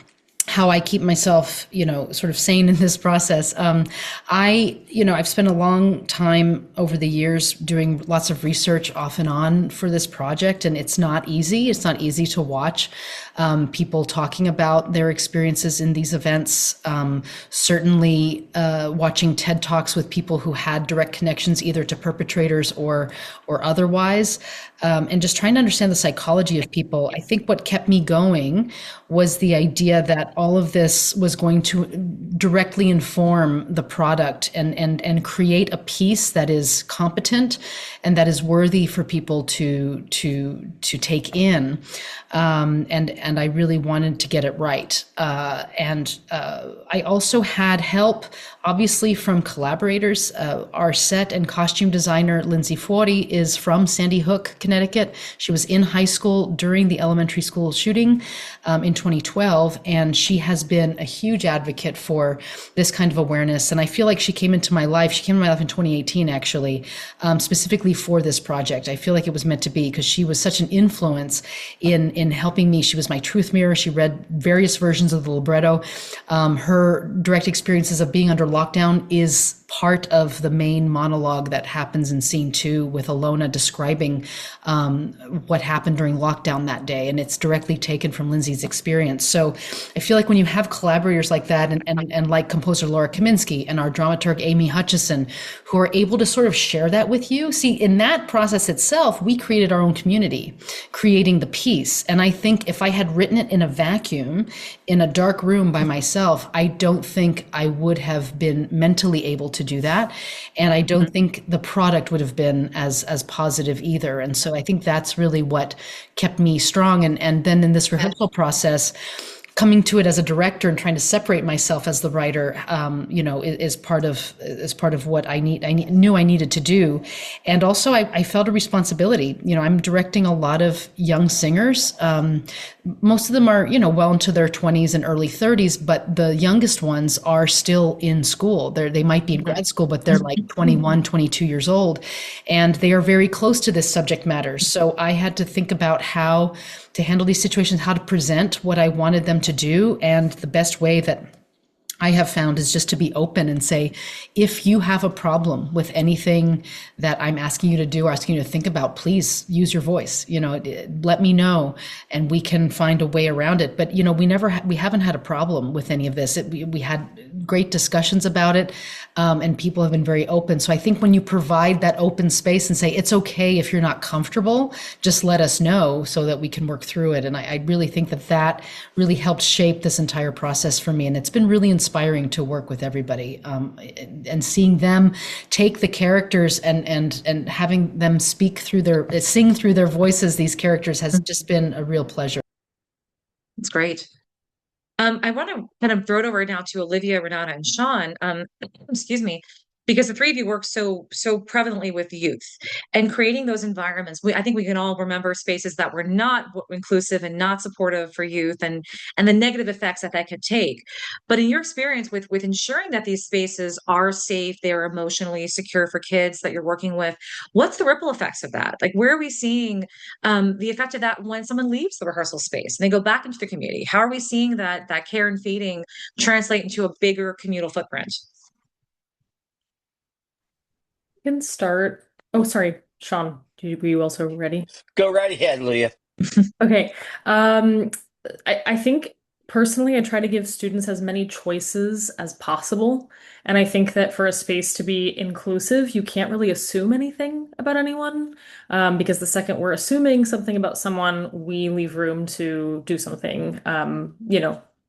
how I keep myself, sort of sane in this process. I've spent a long time over the years doing lots of research off and on for this project, and it's not easy. It's not easy to watch people talking about their experiences in these events. Certainly watching TED Talks with people who had direct connections either to perpetrators or otherwise, and just trying to understand the psychology of people. I think what kept me going was the idea that all of this was going to directly inform the product and create a piece that is competent and that is worthy for people to take in. And I really wanted to get it right. I also had help, obviously, from collaborators. Our set and costume designer, Lindsay Forty, is from Sandy Hook, Connecticut. She was in high school during the elementary school shooting in 2012, and she has been a huge advocate for this kind of awareness. And I feel like she came into my life. She came into my life in 2018, actually, specifically for this project. I feel like it was meant to be, because she was such an influence in helping me. She was my truth mirror. She read various versions of the libretto. Her direct experiences of being under lockdown is part of the main monologue that happens in scene 2 with Alona describing what happened during lockdown that day. And it's directly taken from Lindsay's experience. So I feel like when you have collaborators like that and like composer Laura Kaminsky and our dramaturg Amy Hutchison, who are able to sort of share that with you. See, in that process itself, we created our own community, creating the piece. And I think if I had written it in a vacuum, in a dark room by myself, I don't think I would have been mentally able to do that. And I don't think the product would have been as positive either. And so I think that's really what kept me strong. And then in this rehearsal process, coming to it as a director and trying to separate myself as the writer, is part of what I knew I needed to do. And also I felt a responsibility. I'm directing a lot of young singers. Most of them are, well into their 20s and early 30s, but the youngest ones are still in school. They might be in grad school, but they're like 21, 22 years old, and they are very close to this subject matter. So I had to think about how to handle these situations, how to present what I wanted them to do. And the best way that I have found is just to be open and say, if you have a problem with anything that I'm asking you to do or asking you to think about, please use your voice, let me know and we can find a way around it. But, we haven't had a problem with any of this. We had great discussions about it, and people have been very open. So I think when you provide that open space and say, it's okay if you're not comfortable, just let us know so that we can work through it. And I really think that really helped shape this entire process for me. And it's been really inspiring to work with everybody, and seeing them take the characters and having them sing through their voices, these characters, has just been a real pleasure. It's great. I want to kind of throw it over now to Olivia, Renata, and Sean. Excuse me, because the three of you work so prevalently with youth and creating those environments. I think we can all remember spaces that were not inclusive and not supportive for youth, and the negative effects that could take. But in your experience with ensuring that these spaces are safe, they're emotionally secure for kids that you're working with, what's the ripple effects of that? Like, where are we seeing the effect of that when someone leaves the rehearsal space and they go back into the community? How are we seeing that care and feeding translate into a bigger communal footprint? Can start. Oh, sorry, Sean. Were you also ready? Go right ahead, Leah. Okay. I think personally, I try to give students as many choices as possible. And I think that for a space to be inclusive, you can't really assume anything about anyone, because the second we're assuming something about someone, we leave room to do something,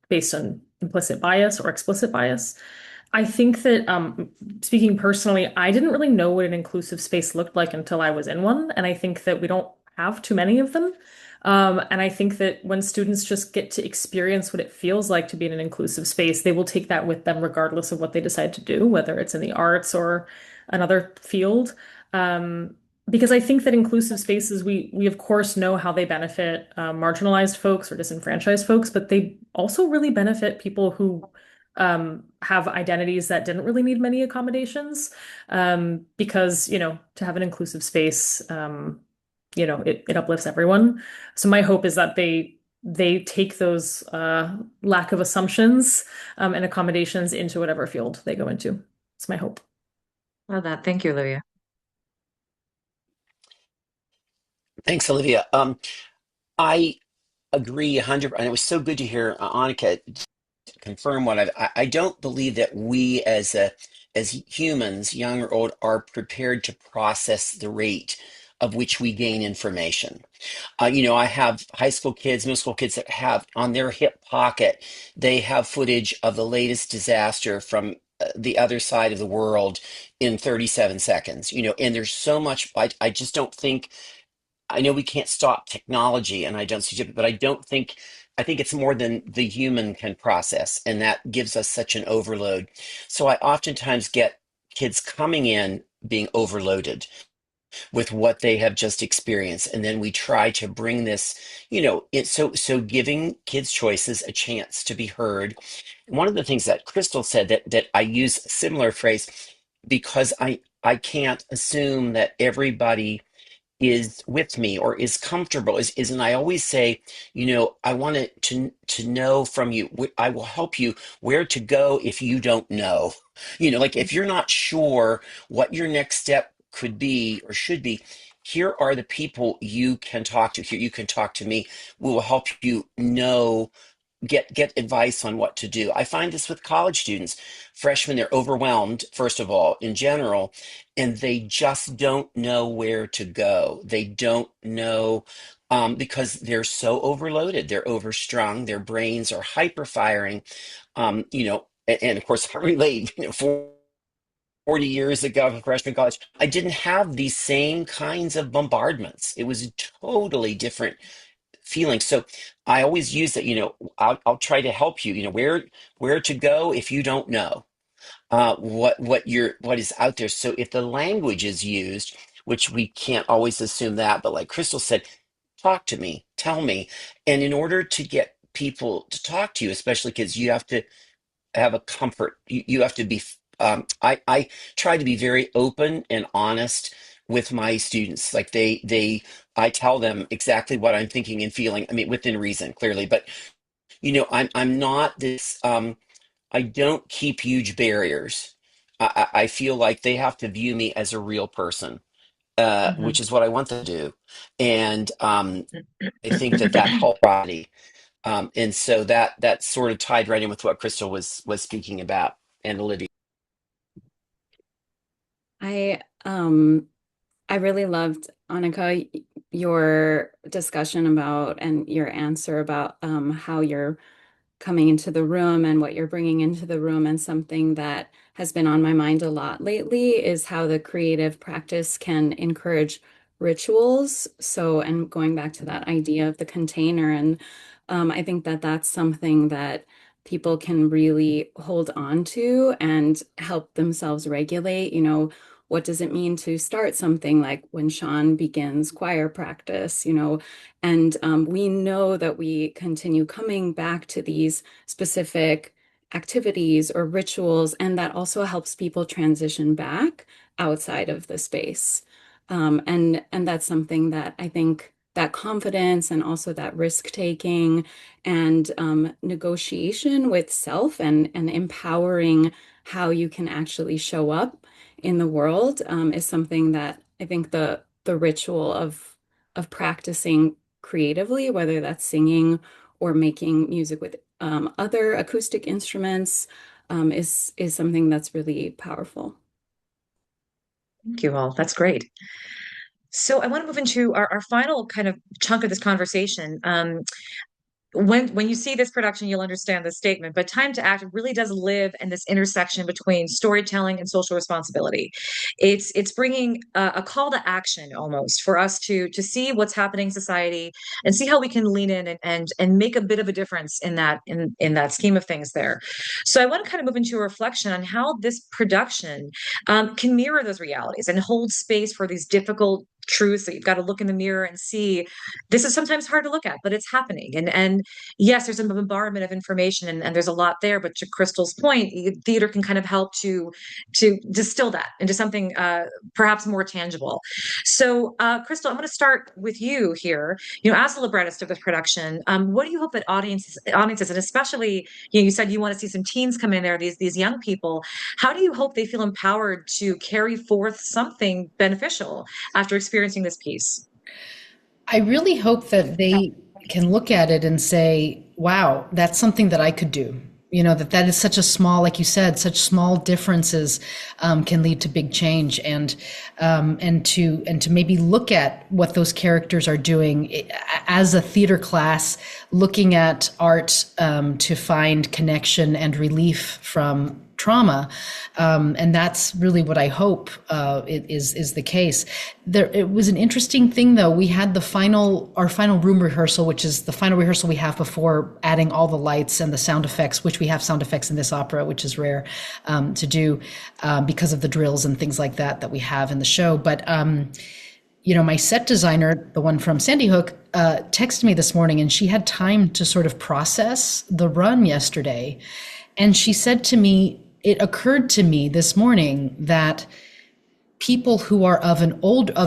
based on implicit bias or explicit bias. I think that, speaking personally, I didn't really know what an inclusive space looked like until I was in one. And I think that we don't have too many of them. And I think that when students just get to experience what it feels like to be in an inclusive space, they will take that with them regardless of what they decide to do, whether it's in the arts or another field. Because I think that inclusive spaces, we of course know how they benefit marginalized folks or disenfranchised folks, but they also really benefit people who have identities that didn't really need many accommodations, because, to have an inclusive space, it uplifts everyone. So my hope is that they take those lack of assumptions and accommodations into whatever field they go into. It's my hope. Love that. Thank you, Olivia. Thanks, Olivia. I agree 100%. And it was so good to hear Annika confirm what I don't believe that we as humans, young or old, are prepared to process the rate of which we gain information. I have high school kids, middle school kids that have on their hip pocket, they have footage of the latest disaster from the other side of the world in 37 seconds, and there's so much, I just don't think, I know we can't stop technology and I don't see it, but I think it's more than the human can process, and that gives us such an overload. So I oftentimes get kids coming in being overloaded with what they have just experienced, and then we try to bring this, so giving kids choices a chance to be heard. One of the things that Crystal said, that I use a similar phrase, because I can't assume that everybody is with me or is comfortable is and I always say, I want to know from you. I will help you where to go if you don't know. Like if you're not sure what your next step could be or should be, here are the people you can talk to. Here you can talk to me. We will help you get advice on what to do. I find this with college students. Freshmen, they're overwhelmed, first of all, in general, and they just don't know where to go. They don't know because they're so overloaded. They're overstrung. Their brains are hyper firing. And of course, I relate, 40 years ago in freshman college, I didn't have these same kinds of bombardments. It was a totally different feeling. So I always use that, I'll try to help you, where to go if you don't know what is out there. So if the language is used, which we can't always assume that, but like Crystal said, talk to me, tell me. And in order to get people to talk to you, especially kids, you have to have a comfort. You have to be, I try to be very open and honest with my students. Like I tell them exactly what I'm thinking and feeling. I mean, within reason, clearly, but I'm not this, I don't keep huge barriers. I feel like they have to view me as a real person, Mhm. which is what I want them to do. And I think that helps body. And so that sort of tied right in with what Crystal was speaking about, and Olivia. I I really loved, Annika, your discussion about and your answer about how you're coming into the room and what you're bringing into the room. And something that has been on my mind a lot lately is how the creative practice can encourage rituals. So, and going back to that idea of the container, and I think that that's something that people can really hold on to and help themselves regulate. What does it mean to start something like when Sean begins choir practice, and we know that we continue coming back to these specific activities or rituals, and that also helps people transition back outside of the space. And that's something that I think that confidence and also that risk taking and negotiation with self and empowering how you can actually show up in the world is something that I think the ritual of practicing creatively, whether that's singing or making music with other acoustic instruments, is something that's really powerful. Thank you all. That's great. So I want to move into our final kind of chunk of this conversation. When you see this production, you'll understand this statement, but Time to Act really does live in this intersection between storytelling and social responsibility. It's bringing a call to action almost for us to see what's happening in society and see how we can lean in and make a bit of a difference in that scheme of things there. So I want to kind of move into a reflection on how this production can mirror those realities and hold space for these difficult truths that you've got to look in the mirror and see. This is sometimes hard to look at, but it's happening. And yes, there's a bombardment of information and there's a lot there, but to Crystal's point, theater can kind of help to distill that into something perhaps more tangible. So Crystal, I'm going to start with you here. As the librettist of this production, what do you hope that audiences, and especially, you said you want to see some teens come in there, these young people, how do you hope they feel empowered to carry forth something beneficial after experiencing this piece? I really hope that they can look at it and say, wow, that's something that I could do. That is such a small, like you said, such small differences can lead to big change, and to maybe look at what those characters are doing as a theater class, looking at art to find connection and relief from trauma, and that's really what I hope is the case. It was an interesting thing, though. We had our final room rehearsal, which is the final rehearsal we have before adding all the lights and the sound effects, which we have sound effects in this opera, which is rare to do because of the drills and things like that we have in the show. But my set designer, the one from Sandy Hook, texted me this morning, and she had time to sort of process the run yesterday. And she said to me, it occurred to me this morning that people who are of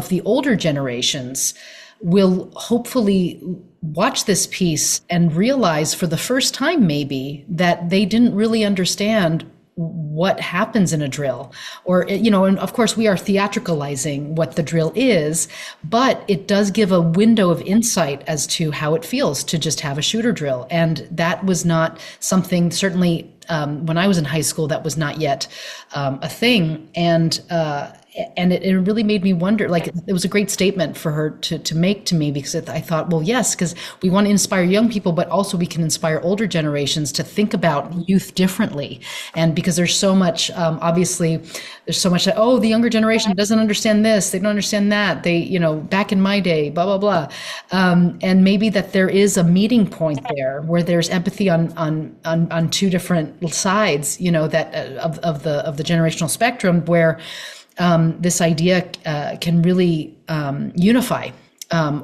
the older generations will hopefully watch this piece and realize for the first time maybe that they didn't really understand what happens in a drill, or, and of course we are theatricalizing what the drill is, but it does give a window of insight as to how it feels to just have a shooter drill. And that was not something, certainly when I was in high school, that was not yet a thing. And it really made me wonder, like, it was a great statement for her to make to me, because I thought, well, yes, because we want to inspire young people, but also we can inspire older generations to think about youth differently. And because there's so much, obviously, there's so much that, oh, the younger generation doesn't understand this, they don't understand that, they, back in my day, blah, blah, blah. And maybe that there is a meeting point there where there's empathy on two different sides, that of the generational spectrum, where this idea can really unify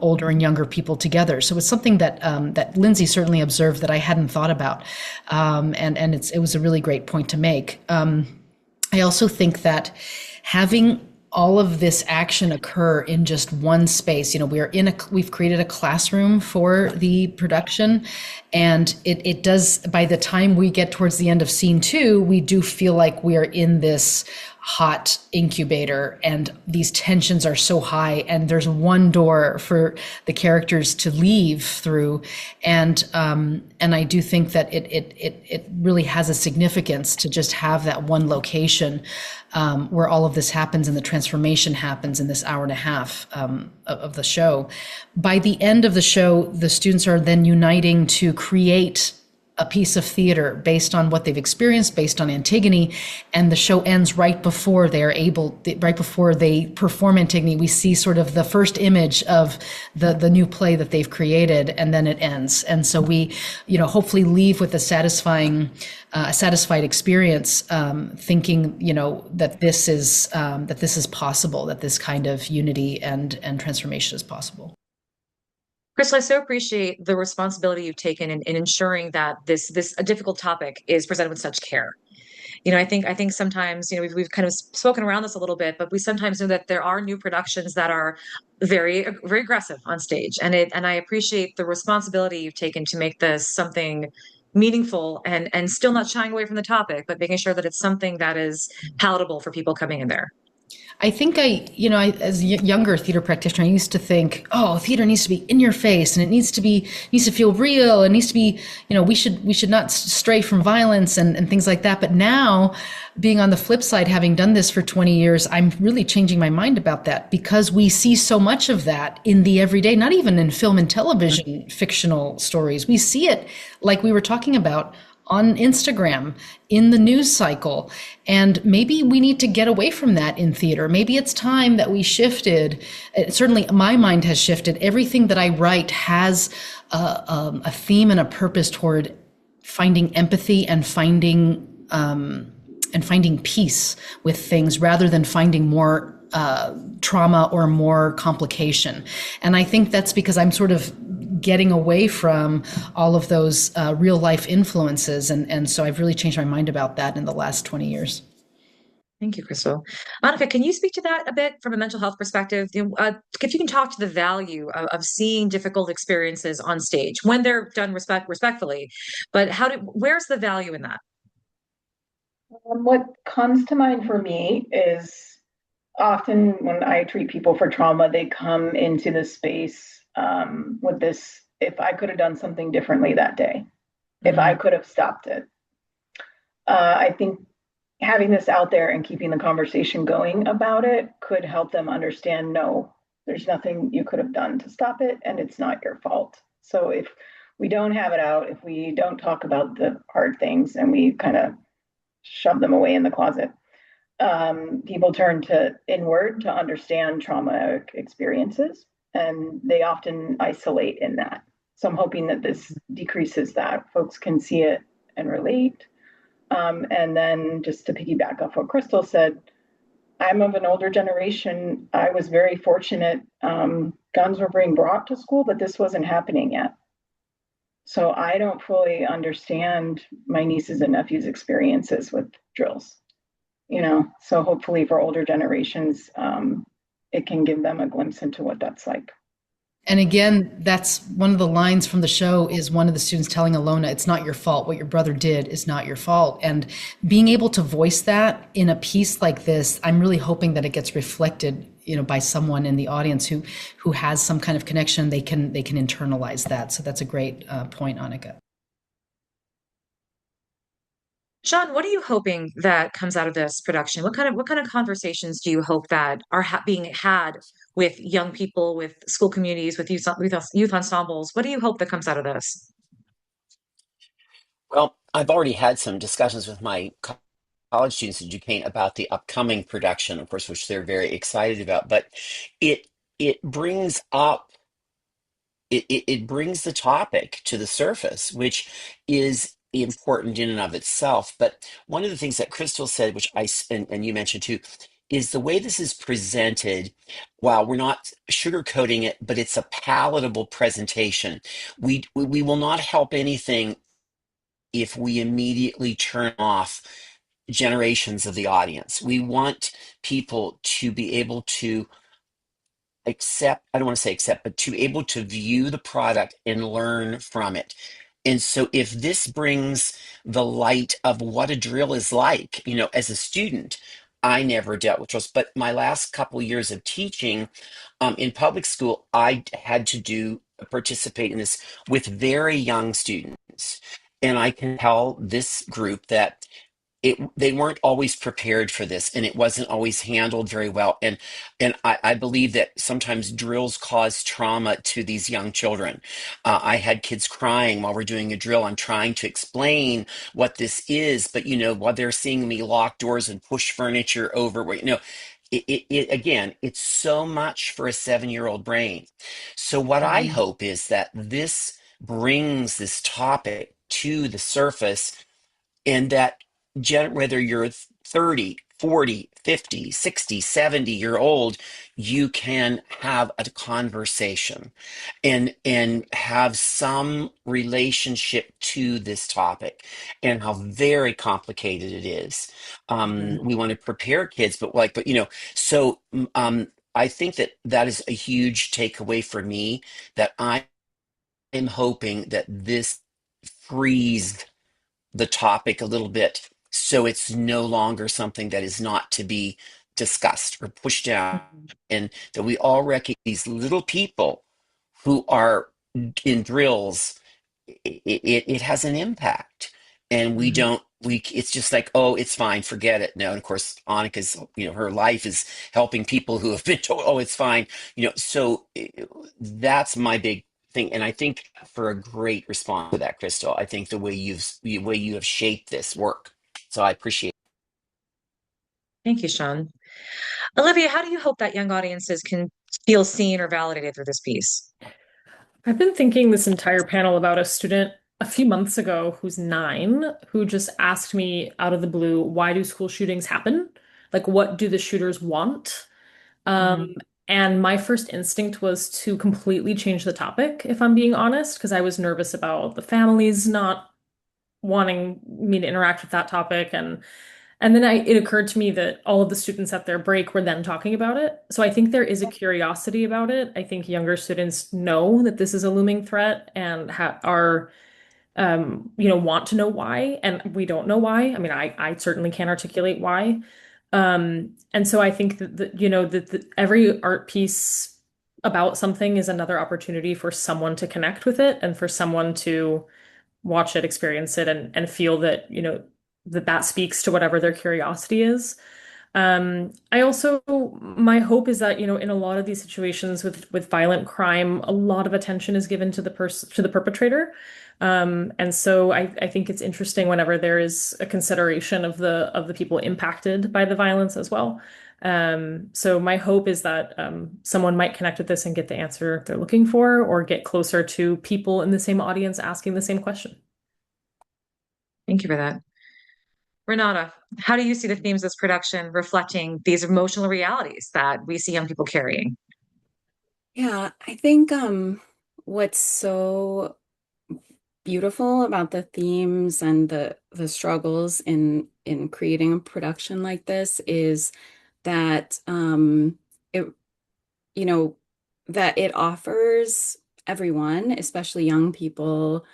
older and younger people together. So it's something that Lindsay certainly observed that I hadn't thought about, and it was a really great point to make. I also think that having all of this action occur in just one space. We've created a classroom for the production, and it does, by the time we get towards the end of scene 2, we do feel like we are in this hot incubator, and these tensions are so high, and there's one door for the characters to leave through. And I do think that it really has a significance to just have that one location where all of this happens and the transformation happens in this hour and a half of the show. By the end of the show, the students are then uniting to create a piece of theater based on what they've experienced, based on Antigone, and the show ends right before they perform Antigone. We see sort of the first image of the new play that they've created, and then it ends. And so we, hopefully leave with a satisfied experience, thinking, that this is possible, that this kind of unity and transformation is possible. Crystal, I so appreciate the responsibility you've taken in ensuring that this a difficult topic is presented with such care. I think sometimes, we've kind of spoken around this a little bit, but we sometimes know that there are new productions that are very, very aggressive on stage. And I appreciate the responsibility you've taken to make this something meaningful and still not shying away from the topic, but making sure that it's something that is palatable for people coming in there. I think as a younger theater practitioner, I used to think, oh, theater needs to be in your face, and it needs to feel real. It needs to be, we should not stray from violence and things like that. But now, being on the flip side, having done this for 20 years, I'm really changing my mind about that, because we see so much of that in the everyday, not even in film and television fictional stories. We see it, like we were talking about, on Instagram, in the news cycle. And maybe we need to get away from that in theater. Maybe it's time that we shifted. Certainly my mind has shifted. Everything that I write has a theme and a purpose toward finding empathy and finding peace with things, rather than finding more trauma or more complication. And I think that's because I'm sort of getting away from all of those real life influences. And so I've really changed my mind about that in the last 20 years. Thank you, Crystal. Monica, can you speak to that a bit from a mental health perspective? If you can talk to the value of seeing difficult experiences on stage when they're done respectfully, but where's the value in that? What comes to mind for me is often when I treat people for trauma, they come into this space with this, if I could have done something differently that day, if I could have stopped it. I think having this out there and keeping the conversation going about it could help them understand, no, there's nothing you could have done to stop it, and it's not your fault. So if we don't have it out, if we don't talk about the hard things and we kind of shove them away in the closet, people turn to inward to understand traumatic experiences, and they often isolate in that. So I'm hoping that this decreases that. Folks can see it and relate. And then just to piggyback off what Crystal said, I'm of an older generation. I was very fortunate. Guns were being brought to school, but this wasn't happening yet. So I don't fully understand my nieces and nephews' experiences with drills. So hopefully for older generations, it can give them a glimpse into what that's like. And again, that's one of the lines from the show is one of the students telling Alona, it's not your fault. What your brother did is not your fault. And being able to voice that in a piece like this, I'm really hoping that it gets reflected, by someone in the audience who has some kind of connection. They can internalize that. So that's a great point, Annika. Sean, what are you hoping that comes out of this production? What kind of conversations do you hope that are being had with young people, with school communities, with youth ensembles? What do you hope that comes out of this? Well, I've already had some discussions with my college students in Duquesne about the upcoming production, of course, which they're very excited about. But it it brings up it brings the topic to the surface, which is important in and of itself. But one of the things that Crystal said, which and you mentioned too, is the way this is presented. While we're not sugarcoating it, but it's a palatable presentation. We will not help anything if we immediately turn off generations of the audience. We want people to be able to accept, I don't want to say accept, but to be able to view the product and learn from it. And so if this brings the light of what a drill is like, as a student, I never dealt with drills, but my last couple years of teaching in public school, I had to participate in this with very young students. And I can tell this group that they weren't always prepared for this, and it wasn't always handled very well. And I believe that sometimes drills cause trauma to these young children. I had kids crying while we're doing a drill. I'm trying to explain what this is, but while they're seeing me lock doors and push furniture over, again, it's so much for a 7-year-old brain. So what I Mhm. hope is that this brings this topic to the surface, and that whether you're 30, 40, 50, 60, 70-year old, you can have a conversation and have some relationship to this topic and how very complicated it is. Mhm. We want to prepare kids, so I think that is a huge takeaway for me, that I am hoping that this frees the topic a little bit, so it's no longer something that is not to be discussed or pushed down, Mhm. and that we all recognize these little people who are in drills. It has an impact, and we Mhm. don't we it's just like, oh, it's fine, forget it. No, and of course Annika's, her life is helping people who have been told, oh, it's fine. So that's my big thing. And I think for a great response to that, Crystal, I think the way you have shaped this work, so I appreciate. Thank you, Sean. Olivia, how do you hope that young audiences can feel seen or validated through this piece? I've been thinking this entire panel about a student a few months ago who's 9, who just asked me out of the blue, why do school shootings happen? Like, what do the shooters want? Mhm. Um, and my first instinct was to completely change the topic, if I'm being honest, because I was nervous about the families not wanting me to interact with that topic. And then it occurred to me that all of the students at their break were then talking about it. So I think there is a curiosity about it. I think younger students know that this is a looming threat and are want to know why, and we don't know why. I mean, I certainly can't articulate why. And so I think that every art piece about something is another opportunity for someone to connect with it and for someone to watch it, experience it, and feel that, that speaks to whatever their curiosity is. I also, my hope is that, in a lot of these situations with violent crime, a lot of attention is given to the perpetrator. And so I think it's interesting whenever there is a consideration of the people impacted by the violence as well. So my hope is that someone might connect with this and get the answer they're looking for, or get closer to people in the same audience asking the same question. Thank you for that. Renata, how do you see the themes of this production reflecting these emotional realities that we see young people carrying? Yeah, I think what's so beautiful about the themes and the struggles in creating a production like this is that it you know that it offers everyone, especially young people,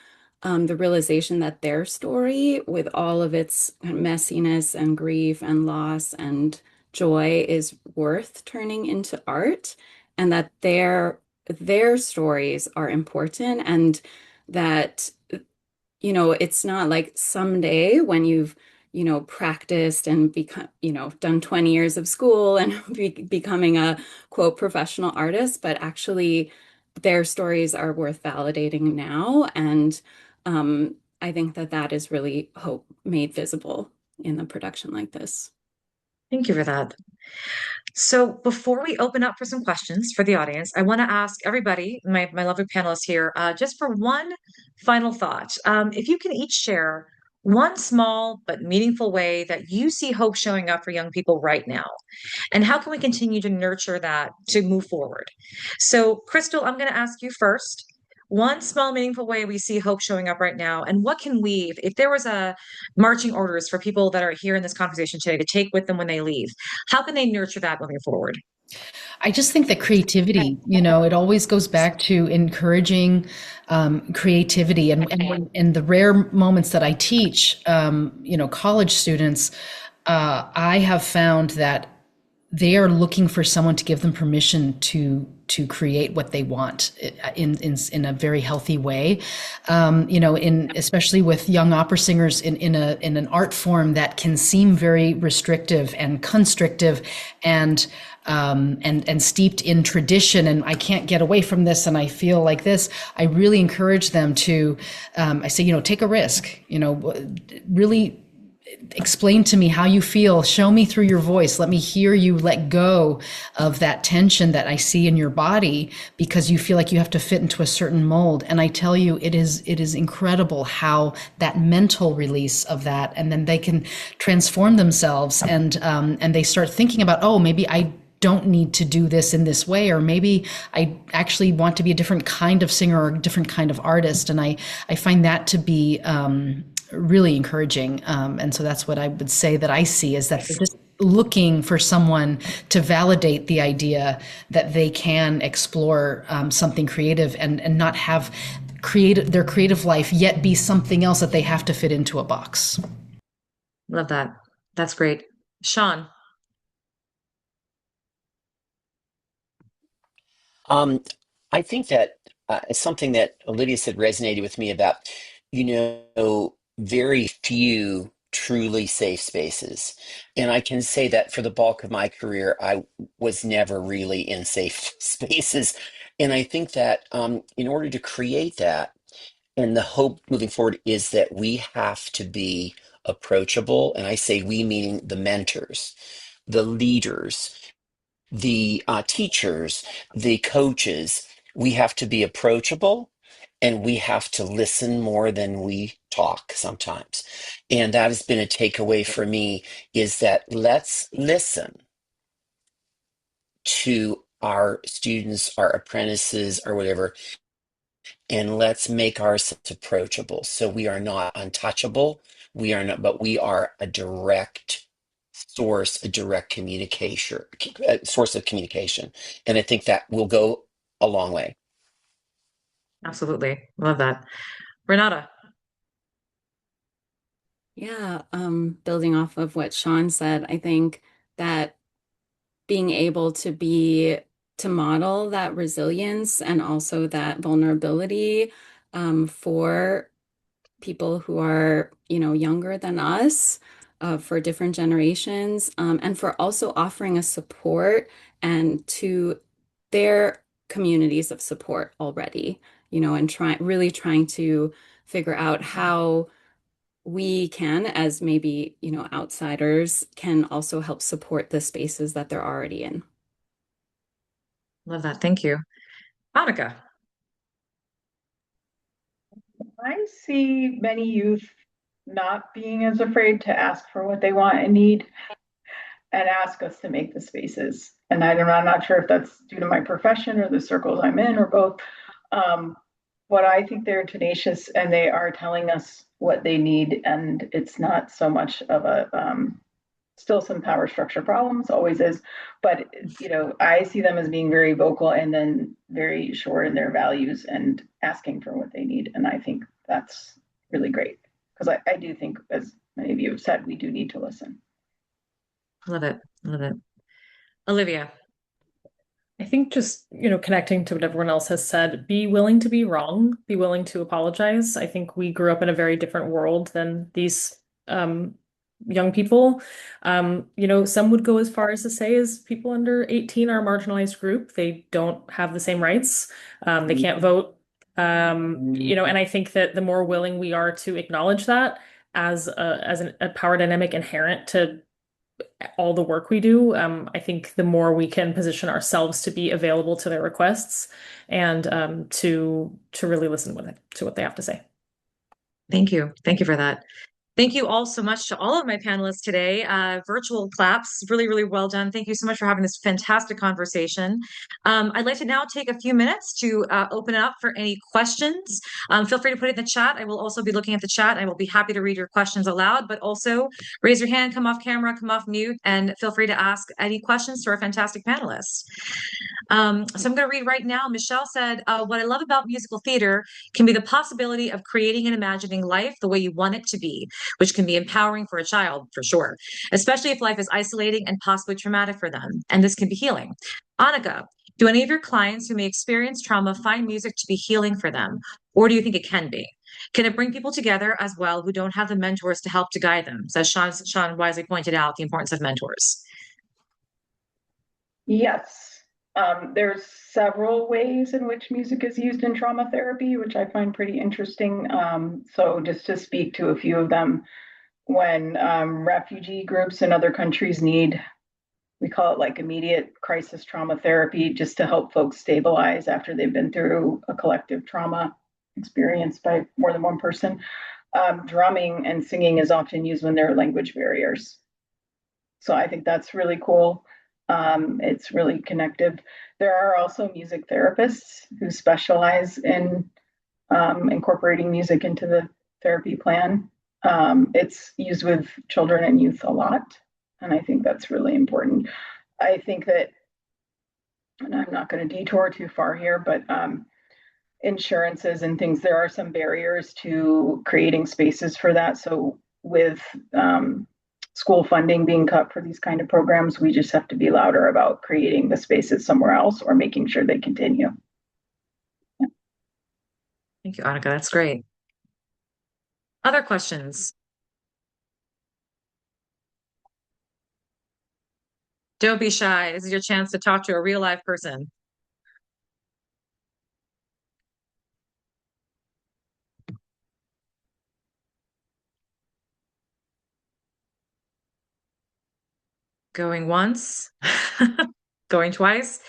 the realization that their story, with all of its messiness and grief and loss and joy, is worth turning into art, and that their stories are important, and that it's not like someday when you've, practiced and become, done 20 years of school and becoming a quote professional artist, but actually their stories are worth validating now. And I think that that is really hope made visible in a production like this. Thank you for that. So before we open up for some questions for the audience, I want to ask everybody, my lovely panelists here, just for one final thought. If you can each share one small but meaningful way that you see hope showing up for young people right now, and how can we continue to nurture that to move forward? So, Crystal, I'm going to ask you first. One small, meaningful way we see hope showing up right now, and what can we, if there was a marching orders for people that are here in this conversation today to take with them when they leave, how can they nurture that moving forward? I just think that creativity, it always goes back to encouraging creativity. And the rare moments that I teach, college students, I have found that they are looking for someone to give them permission to create what they want in a very healthy way. In especially with young opera singers in an art form that can seem very restrictive and constrictive and steeped in tradition, and I can't get away from this, and I feel like this. I really encourage them to. I say, take a risk. Really explain to me how you feel. Show me through your voice. Let me hear you let go of that tension that I see in your body because you feel like you have to fit into a certain mold. And I tell you, it is incredible how that mental release of that, and then they can transform themselves and they start thinking about, oh, maybe I don't need to do this in this way, or maybe I actually want to be a different kind of singer or a different kind of artist. And I find that to be really encouraging. And so that's what I would say that I see, is that they're just looking for someone to validate the idea that they can explore something creative and not have their creative life yet be something else that they have to fit into a box. Love that. That's great. Sean. Um, I think that something that Olivia said resonated with me about, very few truly safe spaces. And I can say that for the bulk of my career, I was never really in safe spaces. And I think that in order to create that, and the hope moving forward is that we have to be approachable. And I say we, meaning the mentors, the leaders, the teachers, the coaches. We have to be approachable and we have to listen more than we talk sometimes. And that has been a takeaway for me, is that let's listen to our students, our apprentices, or whatever, and let's make ourselves approachable. So we are not untouchable. We are not, but we are a direct source, a direct communication, source of communication. And I think that will go a long way. Absolutely. Love that. Renata. Yeah, building off of what Sean said, I think that being able to model that resilience and also that vulnerability for people who are, younger than us, for different generations, and for also offering a support and to their communities of support already, and really trying to figure out how we can, as maybe, outsiders, can also help support the spaces that they're already in. Love that. Thank you. Monica. I see many youth not being as afraid to ask for what they want and need and ask us to make the spaces. And I don't know, I'm not sure if that's due to my profession or the circles I'm in or both. Um, what I think they're tenacious and they are telling us what they need, and it's not so much of a still some power structure problems, always is, but I see them as being very vocal and then very sure in their values and asking for what they need, and I think that's really great because I do think, as many of you have said, we do need to listen. Love it. Love it. Olivia. I think just, connecting to what everyone else has said, be willing to be wrong, be willing to apologize. I think we grew up in a very different world than these young people. Some would go as far as to say as people under 18 are a marginalized group. They don't have the same rights. They can't vote. And I think that the more willing we are to acknowledge that as a power dynamic inherent to all the work we do, I think the more we can position ourselves to be available to their requests and to really listen to what they have to say. Thank you. Thank you for that. Thank you all so much to all of my panelists today. Virtual claps, really, really well done. Thank you so much for having this fantastic conversation. I'd like to now take a few minutes to open it up for any questions. Feel free to put it in the chat. I will also be looking at the chat. I will be happy to read your questions aloud, but also raise your hand, come off camera, come off mute, and feel free to ask any questions to our fantastic panelists. So I'm going to read right now. Michelle said, what I love about musical theater can be the possibility of creating and imagining life the way you want it to be, which can be empowering for a child, for sure, especially if life is isolating and possibly traumatic for them. And this can be healing. Annika, do any of your clients who may experience trauma find music to be healing for them? Or do you think it can be? Can it bring people together as well who don't have the mentors to help to guide them? So as Sean wisely pointed out, the importance of mentors. Yes. There's several ways in which music is used in trauma therapy, which I find pretty interesting. So just to speak to a few of them, when refugee groups in other countries need, we call it like immediate crisis trauma therapy, just to help folks stabilize after they've been through a collective trauma experienced by more than one person. Drumming and singing is often used when there are language barriers. So I think that's really cool. It's really connective. There are also music therapists who specialize in incorporating music into the therapy plan. It's used with children and youth a lot, and I think that's really important. I think that, and I'm not going to detour too far here, but insurances and things, there are some barriers to creating spaces for that. So with school funding being cut for these kind of programs, we just have to be louder about creating the spaces somewhere else or making sure they continue. Yeah. Thank you, Annika. That's great. Other questions? Don't be shy. This is your chance to talk to a real live person. Going once, going twice.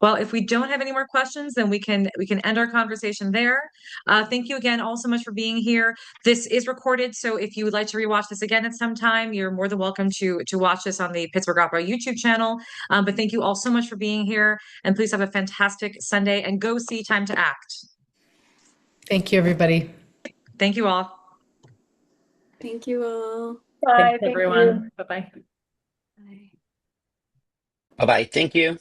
Well, if we don't have any more questions, then we can end our conversation there. Thank you again all so much for being here. This is recorded, so if you would like to rewatch this again at some time, you're more than welcome to watch this on the Pittsburgh Opera YouTube channel. But thank you all so much for being here, and please have a fantastic Sunday and go see Time to Act. Thank you, everybody. Thank you all. Thank you all. Bye. Thanks, everyone. Bye-bye. Bye. Bye-bye. Thank you.